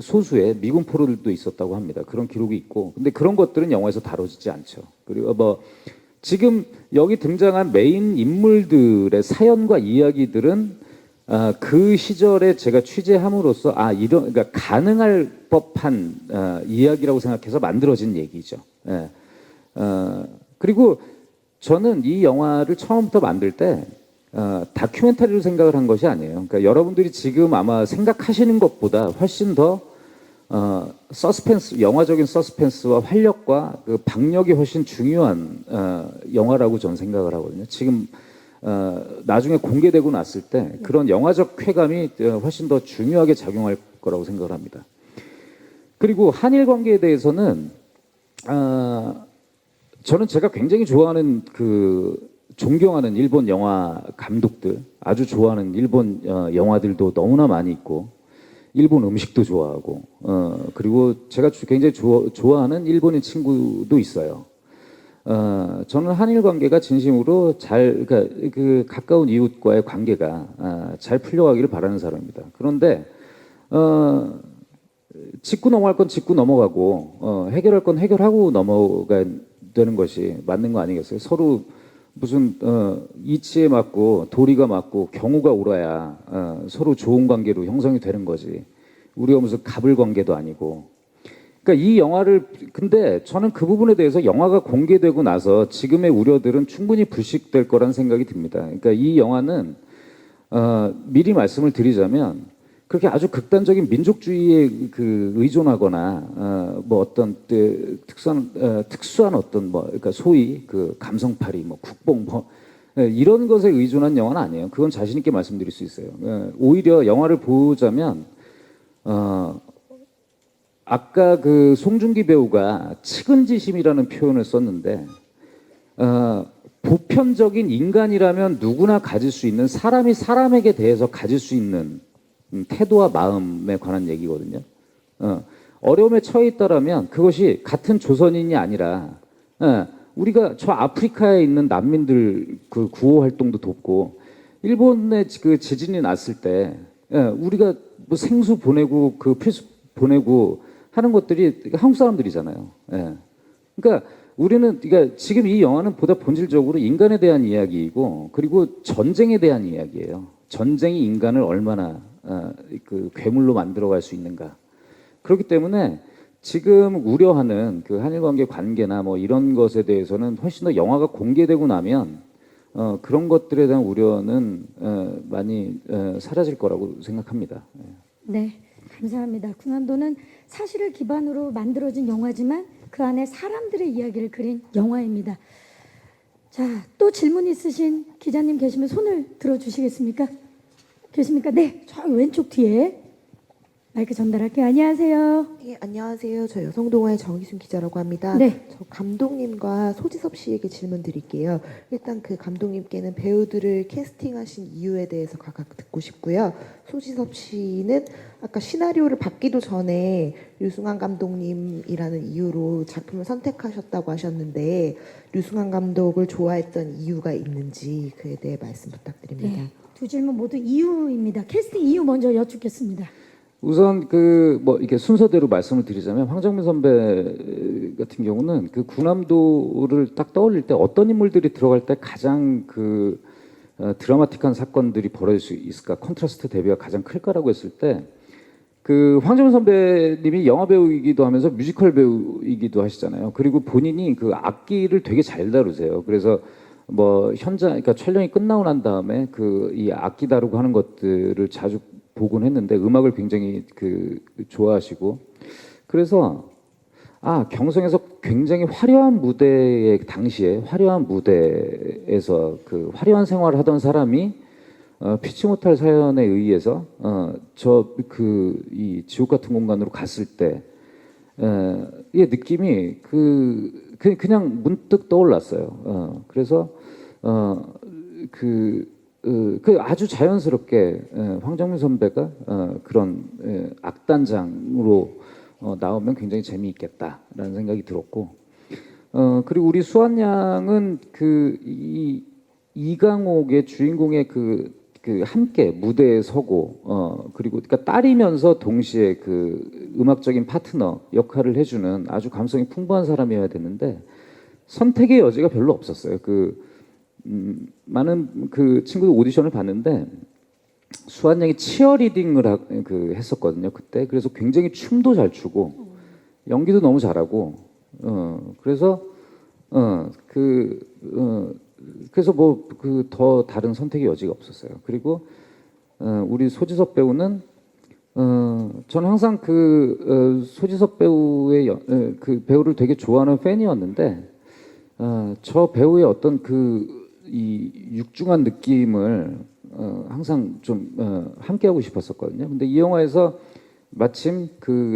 소수의 미군 포로들도 있었다고 합니다. 그런 기록이 있고 근데 그런 것들은 영화에서 다뤄지지 않죠. 그리고 뭐 지금 여기 등장한 메인 인물들의 사연과 이야기들은 그 시절에 제가 취재함으로써 그러니까 가능할 법한 이야기라고 생각해서 만들어진 얘기죠. 예. 그리고 저는 이 영화를 처음부터 만들 때 다큐멘터리로 생각을 한 것이 아니에요. 그러니까 여러분들이 지금 아마 생각하시는 것보다 훨씬 더 서스펜스, 영화적인 서스펜스와 활력과 그 박력이 훨씬 중요한 영화라고 저는 생각을 하거든요. 지금 나중에 공개되고 났을 때 그런 영화적 쾌감이 훨씬 더 중요하게 작용할 거라고 생각을 합니다. 그리고 한일 관계에 대해서는 저는 제가 굉장히 좋아하는 존경하는 일본 영화 감독들, 아주 좋아하는 일본 영화들도 너무나 많이 있고 일본 음식도 좋아하고 그리고 제가 굉장히 좋아하는 일본인 친구도 있어요. 저는 한일 관계가 진심으로 그러니까 그 가까운 이웃과의 관계가 잘 풀려가기를 바라는 사람입니다. 그런데 짚고 넘어갈 건 짚고 넘어가고 해결할 건 해결하고 넘어가야 되는 것이 맞는 거 아니겠어요? 서로 무슨 이치에 맞고 도리가 맞고 경우가 옳아야 서로 좋은 관계로 형성이 되는 거지. 우리가 무슨 갑을 관계도 아니고. 그러니까 이 영화를 근데 저는 그 부분에 대해서 영화가 공개되고 나서 지금의 우려들은 충분히 불식될 거란 생각이 듭니다. 그러니까 이 영화는 미리 말씀을 드리자면 그렇게 아주 극단적인 민족주의에 의존하거나 뭐 어떤 특수한 어떤 그러니까 소위 그 감성팔이 국뽕 이런 것에 의존한 영화는 아니에요. 그건 자신 있게 말씀드릴 수 있어요. 오히려 영화를 보자면 아까 그 송중기 배우가 측은지심이라는 표현을 썼는데 보편적인 인간이라면 누구나 가질 수 있는 사람이 사람에게 대해서 가질 수 있는 태도와 마음에 관한 얘기거든요. 어려움에 처해 있다라면 그것이 같은 조선인이 아니라 우리가 저 아프리카에 있는 난민들 그 구호 활동도 돕고 일본에 그 지진이 났을 때 우리가 뭐 생수 보내고 그 필수 보내고 하는 것들이 한국 사람들이잖아요. 그러니까 우리는 그러니까 지금 이 영화는 보다 본질적으로 인간에 대한 이야기이고 그리고 전쟁에 대한 이야기예요. 전쟁이 인간을 얼마나 그 괴물로 만들어갈 수 있는가. 그렇기 때문에 지금 우려하는 그 한일 관계나 뭐 이런 것에 대해서는 훨씬 더 영화가 공개되고 나면 그런 것들에 대한 우려는 많이 사라질 거라고 생각합니다. 네, 감사합니다. 군함도는 사실을 기반으로 만들어진 영화지만 그 안에 사람들의 이야기를 그린 영화입니다. 자, 또 질문 있으신 기자님 계시면 손을 들어주시겠습니까? 계십니까? 네, 저 왼쪽 뒤에. 마이크 전달할게요. 안녕하세요. 예, 안녕하세요. 저 여성동아의 정희순 기자라고 합니다. 네. 저 감독님과 소지섭 씨에게 질문 드릴게요. 일단 그 감독님께는 배우들을 캐스팅하신 이유에 대해서 각각 듣고 싶고요. 소지섭 씨는 아까 시나리오를 받기도 전에 류승환 감독님이라는 이유로 작품을 선택하셨다고 하셨는데 류승환 감독을 좋아했던 이유가 있는지 그에 대해 말씀 부탁드립니다. 네. 두 질문 모두 이유입니다. 캐스팅 이유 먼저 여쭙겠습니다. 우선 그 뭐 이렇게 순서대로 말씀을 드리자면 황정민 선배 같은 경우는 그 군함도를 딱 떠올릴 때 어떤 인물들이 들어갈 때 가장 그 드라마틱한 사건들이 벌어질 수 있을까, 컨트라스트 대비가 가장 클까라고 했을 때 그 황정민 선배님이 영화 배우이기도 하면서 뮤지컬 배우이기도 하시잖아요. 그리고 본인이 그 악기를 되게 잘 다루세요. 그래서 뭐 현장, 그러니까 촬영이 끝나고 난 다음에 그 이 악기 다루고 하는 것들을 자주 보곤 했는데 음악을 굉장히 그 좋아하시고, 그래서 경성에서 굉장히 화려한 무대에, 당시에 화려한 무대에서 그 화려한 생활을 하던 사람이 피치 못할 사연에 의해서 저 그 이 지옥 같은 공간으로 갔을 때 이 느낌이 그냥 문득 떠올랐어요. 그래서 그 아주 자연스럽게 황정민 선배가 그런 악단장으로 나오면 굉장히 재미있겠다라는 생각이 들었고, 그리고 우리 수환 양은 그 이강옥의 주인공의 그 함께 무대에 서고 그리고 그러니까 딸이면서 동시에 그 음악적인 파트너 역할을 해주는 아주 감성이 풍부한 사람이어야 되는데 선택의 여지가 별로 없었어요. 많은 그 친구들 오디션을 봤는데 수환 양이 치어리딩을 했었거든요 그때. 그래서 굉장히 춤도 잘 추고 연기도 너무 잘하고 그래서 그래서 뭐 그 더 다른 선택의 여지가 없었어요. 그리고 우리 소지섭 배우는 저는 항상 소지섭 배우의 그 배우를 되게 좋아하는 팬이었는데 저 배우의 어떤 이 육중한 느낌을 항상 좀 함께하고 싶었었거든요. 근데 이 영화에서 마침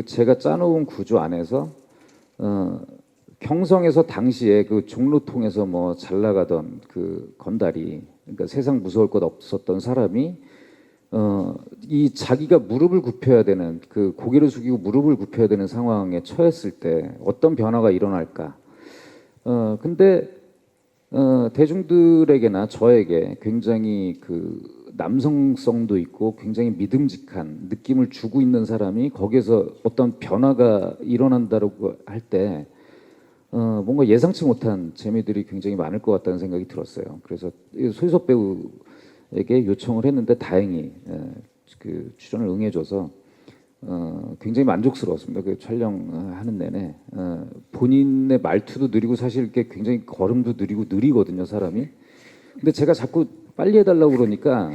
제가 짜놓은 구조 안에서 경성에서 당시에 그 종로통에서 뭐 잘 나가던 그 건달이, 그러니까 세상 무서울 것 없었던 사람이 이 자기가 무릎을 굽혀야 되는, 그 고개를 숙이고 무릎을 굽혀야 되는 상황에 처했을 때 어떤 변화가 일어날까. 근데 대중들에게나 저에게 굉장히 그 남성성도 있고 굉장히 믿음직한 느낌을 주고 있는 사람이 거기에서 어떤 변화가 일어난다고 할 때 뭔가 예상치 못한 재미들이 굉장히 많을 것 같다는 생각이 들었어요. 그래서 소지섭 배우에게 요청을 했는데 다행히 그 출연을 응해줘서 굉장히 만족스러웠습니다. 그 촬영하는 내내 본인의 말투도 느리고 사실 이렇게 굉장히 걸음도 느리거든요, 사람이. 근데 제가 자꾸 빨리 해달라고 그러니까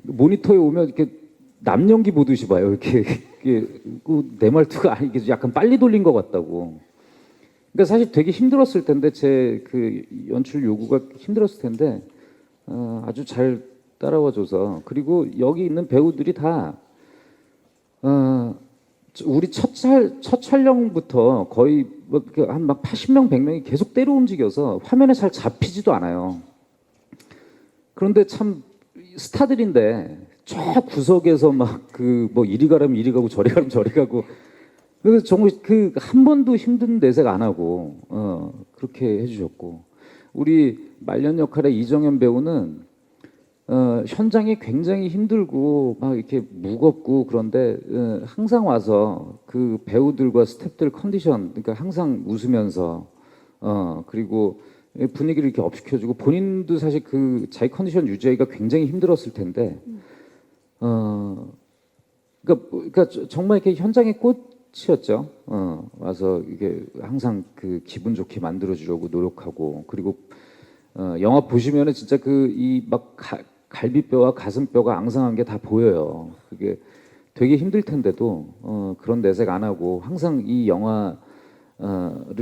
모니터에 오면 이렇게 남 연기 보듯이 봐요. 이렇게 내 말투가 이게 약간 빨리 돌린 것 같다고. 그러니까 사실 되게 힘들었을 텐데 제 그 연출 요구가 힘들었을 텐데 아주 잘 따라와줘서. 그리고 여기 있는 배우들이 다 우리 첫 촬영부터 거의 한 막 80명, 100명이 계속 때려 움직여서 화면에 잘 잡히지도 않아요. 그런데 참 스타들인데 저 구석에서 막 뭐 이리 가라면 이리 가고 저리 가라면 저리 가고, 그래서 정말 한 번도 힘든 내색 안 하고 그렇게 해주셨고, 우리 말년 역할의 이정현 배우는 현장이 굉장히 힘들고 막 이렇게 무겁고 그런데 항상 와서 그 배우들과 스태프들 컨디션, 그러니까 항상 웃으면서 그리고 분위기를 이렇게 업시켜주고, 본인도 사실 자기 컨디션 유지하기가 굉장히 힘들었을 텐데 그러니까 정말 이렇게 현장의 꽃이었죠. 와서 이게 항상 기분 좋게 만들어주려고 노력하고, 그리고 영화 보시면은 진짜 이 막 갈비뼈와 가슴뼈가 앙상한 게 다 보여요. 그게 되게 힘들 텐데도 그런 내색 안 하고 항상 이 영화를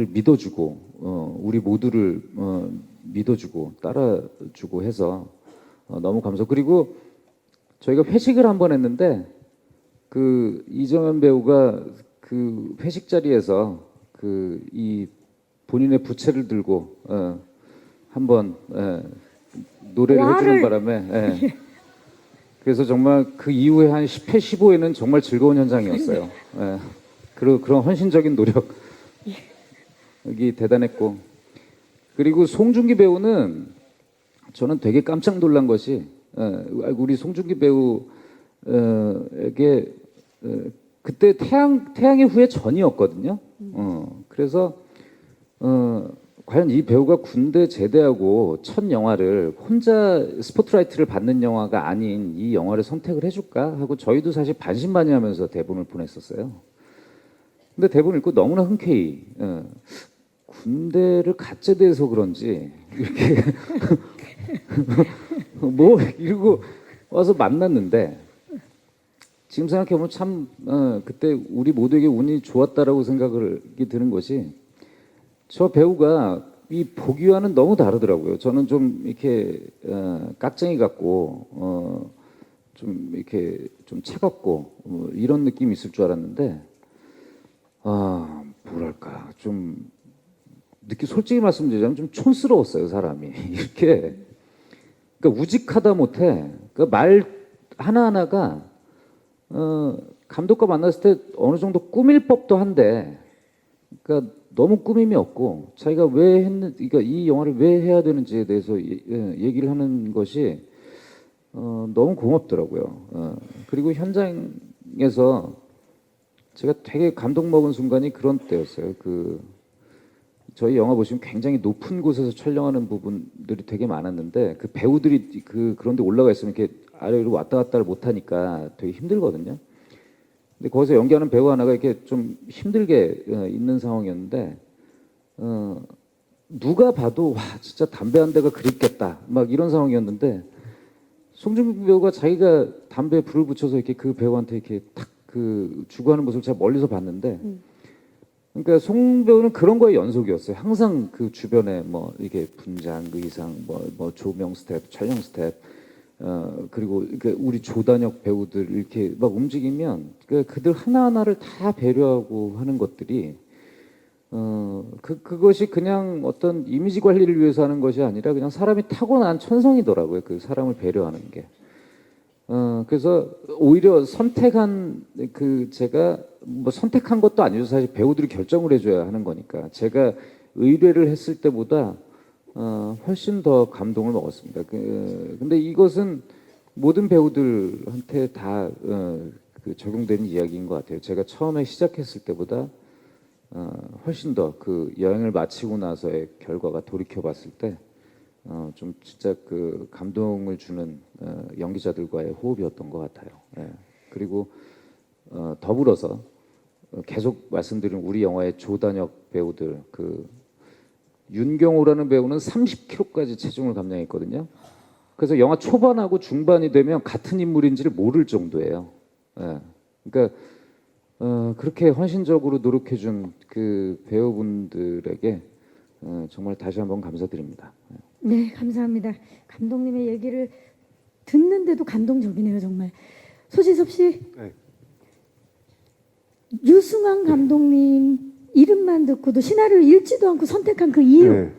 믿어주고 우리 모두를 믿어주고 따라주고 해서 너무 감사하고, 그리고 저희가 회식을 한번 했는데 그 이정현 배우가 그 회식 자리에서 그 이 본인의 부채를 들고 한번 노래를 해주는 바람에 그래서 정말 그 이후에 한 10회, 15회는 정말 즐거운 현장이었어요. 그런 헌신적인 노력이 대단했고, 그리고 송중기 배우는 저는 되게 깜짝 놀란 것이 우리 송중기 배우에게 그때 태양의 후예 전이었거든요. 그래서 과연 이 배우가 군대 제대하고 첫 영화를 혼자 스포트라이트를 받는 영화가 아닌 이 영화를 선택을 해줄까 하고 저희도 사실 반신반의하면서 대본을 보냈었어요. 근데 대본 읽고 너무나 흔쾌히 군대를 갓제대해서 그런지 이렇게 뭐 이러고 와서 만났는데 지금 생각해보면 참 그때 우리 모두에게 운이 좋았다라고 생각이 드는 것이 저 배우가 이 보기와는 너무 다르더라고요. 저는 좀 이렇게 깍쟁이 같고 좀 이렇게 좀 차갑고 이런 느낌이 있을 줄 알았는데 뭐랄까 좀 솔직히 말씀드리자면 좀 촌스러웠어요, 사람이. 이렇게 그러니까 우직하다 못해 그러니까 말 하나하나가 감독과 만났을 때 어느 정도 꾸밀 법도 한데 그러니까 너무 꾸밈이 없고 자기가 왜 그러니까 이 영화를 왜 해야 되는지에 대해서 얘기를 하는 것이 너무 고맙더라고요. 그리고 현장에서 제가 되게 감동 먹은 순간이 그런 때였어요. 저희 영화 보시면 굉장히 높은 곳에서 촬영하는 부분들이 되게 많았는데 그 배우들이 그런데 올라가 있으면 이렇게 아래로 왔다 갔다를 못 하니까 되게 힘들거든요. 근데 거기서 연기하는 배우 하나가 이렇게 좀 힘들게 있는 상황이었는데 누가 봐도 와 진짜 담배 한 대가 그립겠다 막 이런 상황이었는데 송중기 배우가 자기가 담배에 불을 붙여서 이렇게 그 배우한테 이렇게 탁 주고 하는 모습을 제가 멀리서 봤는데 그러니까 송 배우는 그런 거의 연속이었어요. 항상 그 주변에 뭐 이게 분장, 의상, 뭐 조명 스텝, 촬영 스텝, 그리고 우리 조단역 배우들 이렇게 막 움직이면 그들 하나하나를 다 배려하고 하는 것들이 그것이 그냥 어떤 이미지 관리를 위해서 하는 것이 아니라 그냥 사람이 타고난 천성이더라고요. 그 사람을 배려하는 게. 그래서 오히려 선택한 제가 뭐 선택한 것도 아니죠. 사실 배우들이 결정을 해줘야 하는 거니까. 제가 의뢰를 했을 때보다 훨씬 더 감동을 먹었습니다. 근데 이것은 모든 배우들한테 다 적용되는 이야기인 것 같아요. 제가 처음에 시작했을 때보다 훨씬 더 그 여행을 마치고 나서의 결과가 돌이켜봤을 때 좀 진짜 그 감동을 주는 연기자들과의 호흡이었던 것 같아요. 그리고 더불어서 계속 말씀드린 우리 영화의 조단역 배우들 윤경호라는 배우는 30kg까지 체중을 감량했거든요. 그래서 영화 초반하고 중반이 되면 같은 인물인지를 모를 정도예요. 그러니까 그렇게 헌신적으로 노력해준 그 배우분들에게 정말 다시 한번 감사드립니다. 네, 감사합니다. 감독님의 얘기를 듣는데도 감동적이네요, 정말. 소지섭 씨, 네. 유승환 감독님 이름만 듣고도 시나리오 읽지도 않고 선택한 그 이유. 네.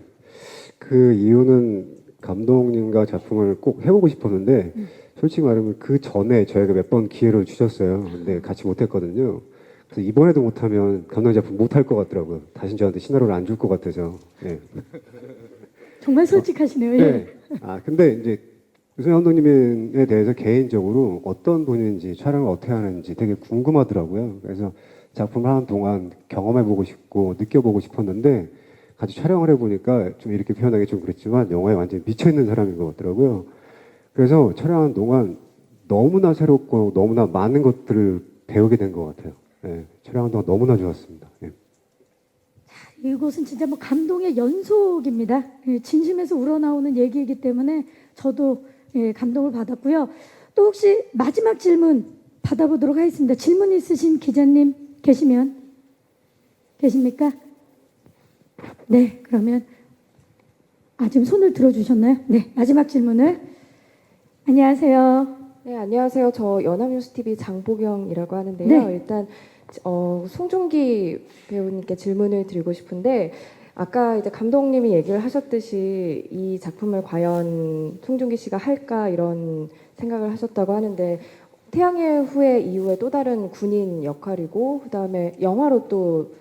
그 이유는 감독님과 작품을 꼭 해보고 싶었는데 솔직히 말하면 그 전에 저희가 몇 번 기회를 주셨어요. 근데 같이 못했거든요. 그래서 이번에도 못하면 감독님 작품 못할 것 같더라고요. 다시 저한테 시나리오를 안 줄 것 같아서. 네. 정말 솔직하시네요. 네. 근데 이제 유승환 감독님에 대해서 개인적으로 어떤 분인지 촬영을 어떻게 하는지 되게 궁금하더라고요. 그래서 작품을 하는 동안 경험해보고 싶고 느껴보고 싶었는데 같이 촬영을 해보니까 좀 이렇게 표현하기 좀 그렇지만 영화에 완전히 미쳐있는 사람인 것 같더라고요. 그래서 촬영하는 동안 너무나 새롭고 너무나 많은 것들을 배우게 된 것 같아요. 네. 촬영하는 동안 너무나 좋았습니다. 네. 이곳은 진짜 뭐 감동의 연속입니다. 진심에서 우러나오는 얘기이기 때문에 저도 감동을 받았고요. 또 혹시 마지막 질문 받아보도록 하겠습니다. 질문 있으신 기자님 계십니까? 네, 그러면 지금 손을 들어주셨나요? 네, 마지막 질문을. 안녕하세요. 네, 안녕하세요. 저 연합뉴스TV 장보경이라고 하는데요. 네. 일단 송중기 배우님께 질문을 드리고 싶은데 아까 이제 감독님이 얘기를 하셨듯이 이 작품을 과연 송중기 씨가 할까 이런 생각을 하셨다고 하는데 태양의 후예 이후에 또 다른 군인 역할이고 그다음에 영화로 또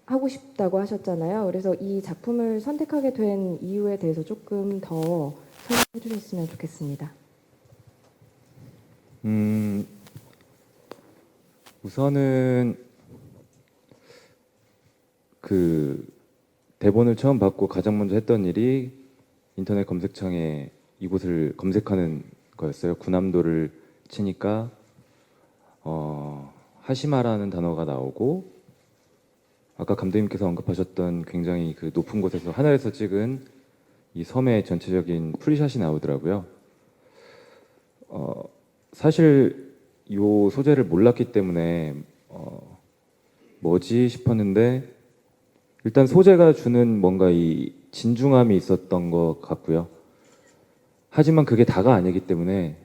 하고 싶다고 하셨잖아요. 그래서 이 작품을 선택하게 된 이유에 대해서 조금 더 설명해 주셨으면 좋겠습니다. 우선은 그 대본을 처음 받고 가장 먼저 했던 일이 인터넷 검색창에 이곳을 검색하는 거였어요. 군함도를 치니까 하시마라는 단어가 나오고 아까 감독님께서 언급하셨던 굉장히 그 높은 곳에서 하늘에서 찍은 이 섬의 전체적인 풀샷이 나오더라고요. 사실 이 소재를 몰랐기 때문에 뭐지 싶었는데 일단 소재가 주는 뭔가 이 진중함이 있었던 것 같고요. 하지만 그게 다가 아니기 때문에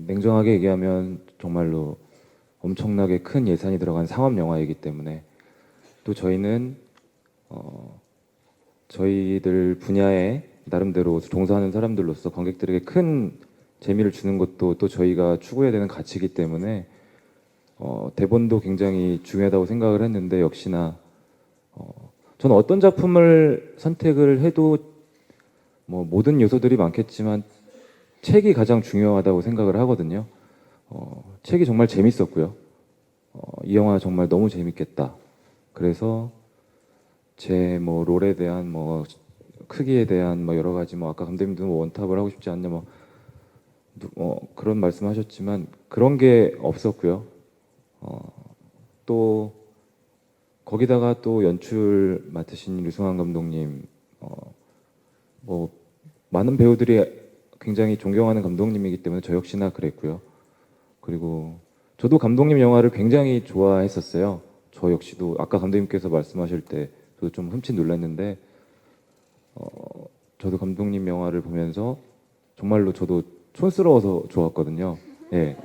냉정하게 얘기하면 정말로 엄청나게 큰 예산이 들어간 상업 영화이기 때문에 또 저희는 저희들 분야에 나름대로 종사하는 사람들로서 관객들에게 큰 재미를 주는 것도 또 저희가 추구해야 되는 가치이기 때문에 대본도 굉장히 중요하다고 생각을 했는데 역시나 저는 어떤 작품을 선택을 해도 뭐 모든 요소들이 많겠지만 책이 가장 중요하다고 생각을 하거든요. 책이 정말 재밌었고요. 이 영화 정말 너무 재밌겠다. 그래서 제 뭐 롤에 대한 뭐 크기에 대한 뭐 여러 가지 뭐 아까 감독님도 뭐 원탑을 하고 싶지 않냐 뭐 그런 말씀하셨지만 그런 게 없었고요. 또 거기다가 또 연출 맡으신 류승환 감독님, 뭐 많은 배우들이 굉장히 존경하는 감독님이기 때문에 저 역시나 그랬고요. 그리고 저도 감독님 영화를 굉장히 좋아했었어요. 저 역시도 아까 감독님께서 말씀하실 때 저도 좀 흠칫 놀랐는데 저도 감독님 영화를 보면서 정말로 저도 촌스러워서 좋았거든요. 예.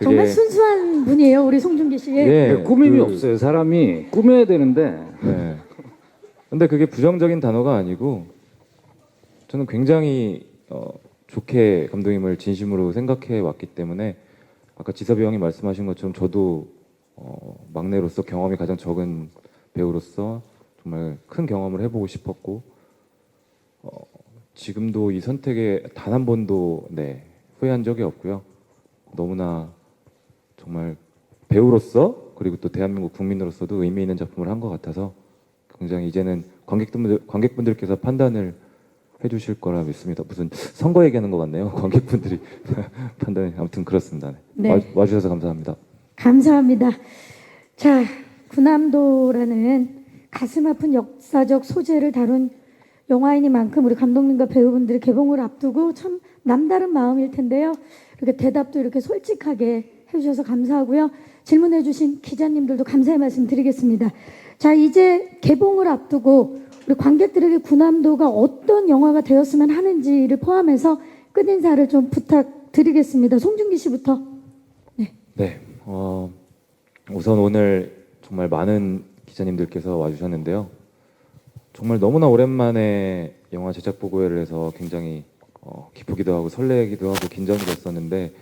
정말 순수한 분이에요, 우리 송중기 씨. 예, 꾸밈이 없어요. 사람이 꾸며야 되는데. 네. 근데 그게 부정적인 단어가 아니고 저는 굉장히 좋게 감독님을 진심으로 생각해 왔기 때문에 아까 지섭이 형이 말씀하신 것처럼 저도 막내로서 경험이 가장 적은 배우로서 정말 큰 경험을 해보고 싶었고 지금도 이 선택에 단 한 번도 후회한 적이 없고요. 너무나 정말 배우로서 그리고 또 대한민국 국민으로서도 의미 있는 작품을 한 것 같아서 굉장히 이제는 관객분들께서 판단을 해주실 거라 믿습니다. 무슨 선거 얘기하는 것 같네요. 관객분들이 판단이 아무튼 그렇습니다. 네. 와주셔서 감사합니다. 감사합니다. 자, 군함도라는 가슴 아픈 역사적 소재를 다룬 영화이니만큼 우리 감독님과 배우분들이 개봉을 앞두고 참 남다른 마음일 텐데요. 이렇게 대답도 이렇게 솔직하게 해주셔서 감사하고요. 질문해주신 기자님들도 감사의 말씀 드리겠습니다. 자, 이제 개봉을 앞두고 우리 관객들에게 군함도가 어떤 영화가 되었으면 하는지를 포함해서 끝인사를 좀 부탁드리겠습니다. 송중기 씨부터. 네. 우선 오늘 정말 많은 기자님들께서 와주셨는데요. 정말 너무나 오랜만에 영화 제작 보고회를 해서 굉장히 기쁘기도 하고 설레기도 하고 긴장이 됐었는데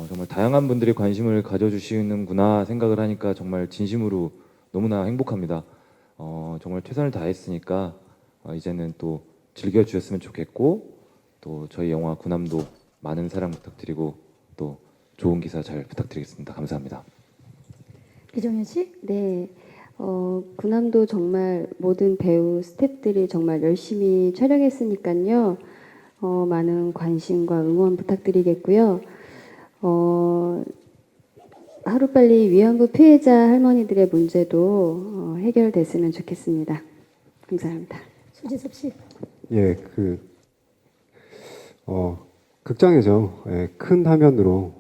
정말 다양한 분들이 관심을 가져주시는구나 생각을 하니까 정말 진심으로 너무나 행복합니다. 정말 최선을 다했으니까 이제는 또 즐겨주셨으면 좋겠고 또 저희 영화 군함도 많은 사랑 부탁드리고 또 좋은 기사 잘 부탁드리겠습니다. 감사합니다. 이정현 씨? 네. 군함도 정말 모든 배우 스태프들이 정말 열심히 촬영했으니까요. 많은 관심과 응원 부탁드리겠고요. 하루빨리 위안부 피해자 할머니들의 문제도 해결됐으면 좋겠습니다. 감사합니다. 수지섭 씨. 예, 극장에서 큰 화면으로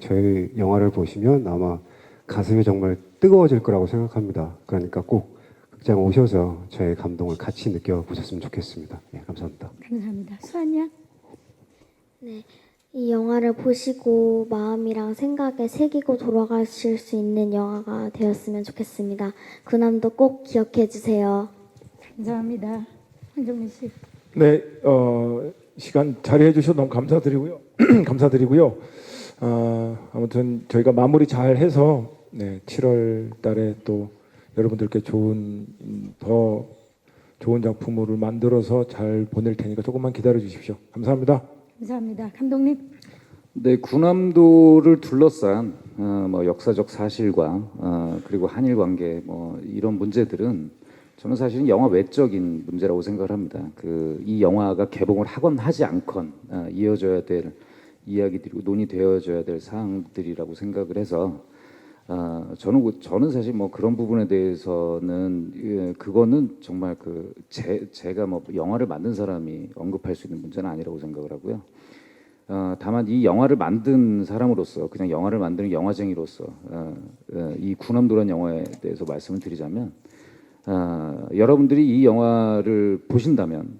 저희 영화를 보시면 아마 가슴이 정말 뜨거워질 거라고 생각합니다. 그러니까 꼭 극장 오셔서 저의 감동을 같이 느껴보셨으면 좋겠습니다. 예, 감사합니다. 감사합니다. 수환 양. 네, 이 영화를 보시고 마음이랑 생각에 새기고 돌아가실 수 있는 영화가 되었으면 좋겠습니다. 군함도 꼭 기억해 주세요. 감사합니다. 황정민 씨. 네, 시간 자리해 주셔서 너무 감사드리고요. 감사드리고요. 아무튼 저희가 마무리 잘 해서 7월 달에 또 여러분들께 더 좋은 작품을 만들어서 잘 보낼 테니까 조금만 기다려 주십시오. 감사합니다. 감사합니다. 감독님. 네, 군함도를 둘러싼 뭐 역사적 사실과 그리고 한일 관계 뭐 이런 문제들은 저는 사실은 영화 외적인 문제라고 생각을 합니다. 이 영화가 개봉을 하건 하지 않건 이어져야 될 이야기들이고 논의되어져야 될 사항들이라고 생각을 해서 저는 사실 뭐 그런 부분에 대해서는 그거는 정말 제가 뭐 영화를 만든 사람이 언급할 수 있는 문제는 아니라고 생각을 하고요. 다만 이 영화를 만든 사람으로서 그냥 영화를 만드는 영화쟁이로서 이 군함도란 영화에 대해서 말씀을 드리자면 여러분들이 이 영화를 보신다면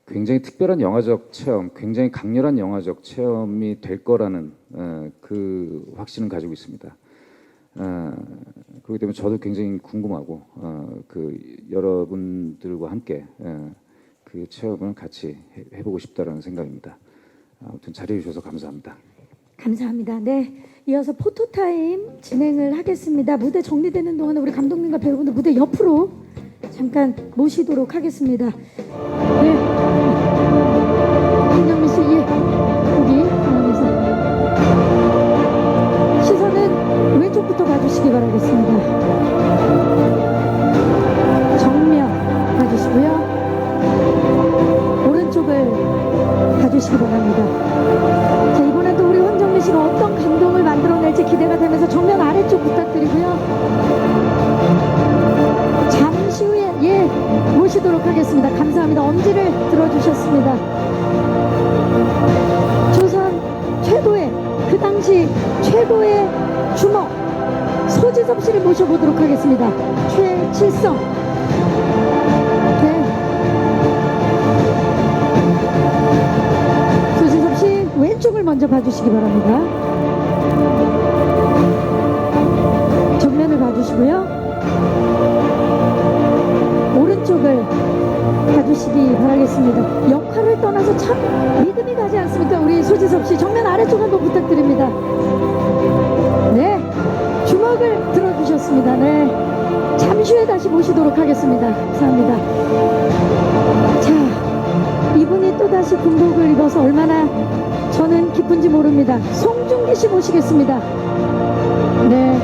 굉장히 특별한 영화적 체험, 굉장히 강렬한 영화적 체험이 될 거라는 그 확신은 가지고 있습니다. 그렇기 때문에 저도 굉장히 궁금하고 여러분들과 함께 그 체험을 같이 해보고 싶다라는 생각입니다. 아무튼 자리해 주셔서 감사합니다. 감사합니다. 네, 이어서 포토타임 진행을 하겠습니다. 무대 정리되는 동안 우리 감독님과 배우분들 무대 옆으로 잠깐 모시도록 하겠습니다. 네, 김정민 씨, 여기 상황에서 시선은 왼쪽부터 봐주시기 바라겠습니다. 정면 봐주시고요. 오른쪽을 봐주시기 바랍니다. 자, 이번에도 우리 황정민 씨가 어떤 감동을 만들어낼지 기대가 되면서 정면 아래쪽 부탁드리고요. 잠시 후에 모시도록 하겠습니다. 감사합니다. 엄지를 들어주셨습니다. 조선 최고의 그 당시 최고의 주먹 소지섭 씨를 모셔보도록 하겠습니다. 최칠성. 네. 소지섭 씨 왼쪽을 먼저 봐주시기 바랍니다. 정면을 봐주시고요. 오른쪽을 봐주시기 바라겠습니다. 역할을 떠나서 참 믿음이 가지 않습니까? 우리 소지섭 씨 정면 아래쪽 한번 부탁드립니다. 네, 주먹을 들어주셨습니다. 네, 잠시 후에 다시 모시도록 하겠습니다. 감사합니다. 자, 이분이 또다시 군복을 입어서 얼마나 저는 기쁜지 모릅니다. 송중기 씨 모시겠습니다. 네,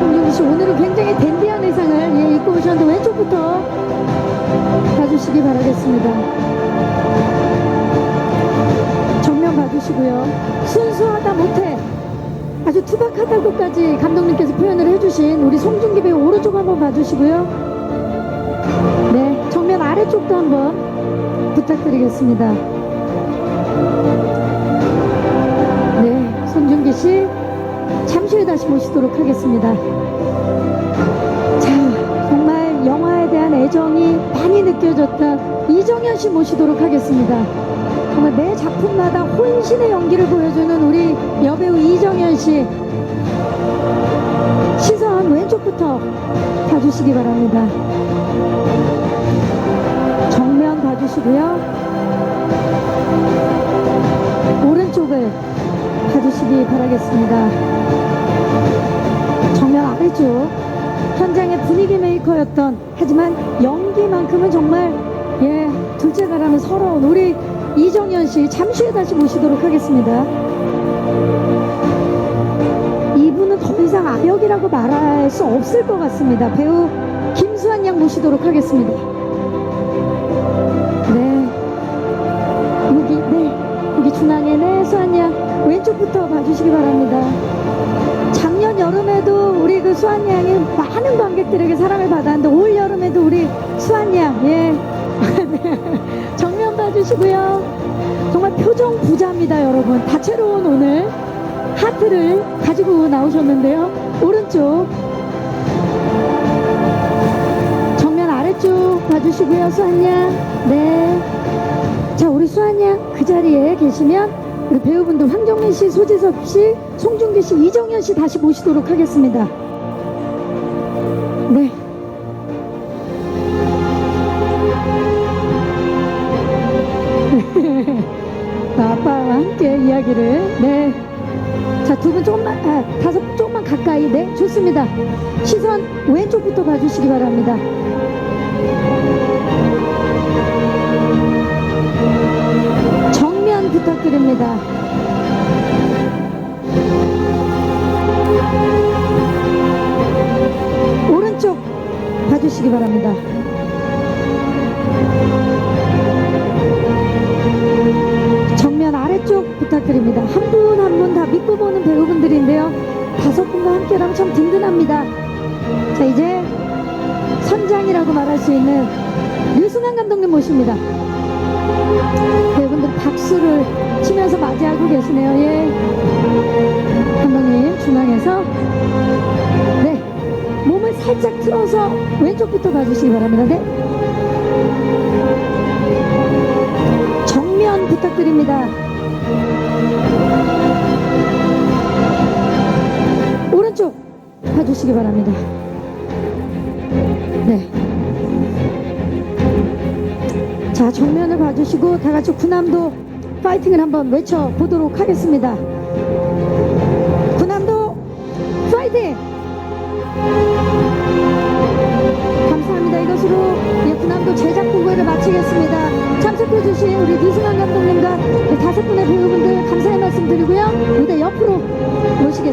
송중기 씨 오늘은 굉장히 댄디한 의상을 입고 오셨는데 왼쪽부터 봐주시기 바라겠습니다. 정면 봐주시고요. 순수하다 못해 아주 투박하다고까지 감독님께서 표현을 해주신 우리 송중기 배우 오른쪽 한번 봐주시고요. 네, 정면 아래쪽도 한번 부탁드리겠습니다. 네, 송중기 씨 잠시 후에 다시 모시도록 하겠습니다. 자, 정말 영화에 대한 애정이 많이 느껴졌던 이정현 씨 모시도록 하겠습니다. 정말 매 작품마다 혼신의 연기를 보여주는 우리 여배우 이정현 씨. 시선 왼쪽부터 봐주시기 바랍니다. 정면 봐주시고요. 오른쪽을 봐주시기 바라겠습니다. 정면 아래쪽 현장의 분위기 메이커였던 하지만 연기만큼은 정말 둘째가라는 서러운 우리 이정현 씨 잠시 후에 다시 모시도록 하겠습니다. 이분은 더 이상 아역이라고 말할 수 없을 것 같습니다. 배우 김수환 양 모시도록 하겠습니다. 네, 여기 중앙에 수환 양 왼쪽부터 봐주시기 바랍니다. 작년 여름에도 우리 그 수환 양이 많은 관객들에게 사랑을 받았는데 올 여름에도 우리 수환 양 정면 봐주시고요. 정말 표정 부자입니다, 여러분. 다채로운 오늘 하트를 가지고 나오셨는데요. 오른쪽 정면 아래쪽 봐주시고요. 수한양. 네. 자, 우리 수한양 그 자리에 계시면 우리 배우분들 황정민 씨, 소지섭 씨, 송중기 씨, 이정현 씨 다시 모시도록 하겠습니다. 네. 아빠와 함께 이야기를. 네. 자, 두 분 조금만, 다섯 분 조금만 가까이. 네, 좋습니다. 시선 왼쪽부터 봐주시기 바랍니다. 정면 부탁드립니다. 오른쪽 봐주시기 바랍니다. 정면 아래쪽 부탁드립니다. 한 분 한 분 다 믿고 보는 배우분들인데요. 다섯 분과 함께라면 참 든든합니다. 자, 이제 선장이라고 말할 수 있는 류승환 감독님 모십니다. 배우분들 박수를 치면서 맞이하고 계시네요. 예. 감독님 중앙에서 네, 몸을 살짝 틀어서 왼쪽부터 봐주시기 바랍니다. 네. 정면 부탁드립니다. 오른쪽 봐주시기 바랍니다. 네. 자, 정면을 봐주시고 다 같이 군함도 파이팅을 한번 외쳐보도록 하겠습니다. 군함도 파이팅! 감사합니다. 이것으로 군함도 제작 보고회를 마치겠습니다. 참석해주신 우리 류승환 감독님과 다섯 분의 배우분들 감사의 말씀 드리고요. 무대 옆으로 모시겠습니다.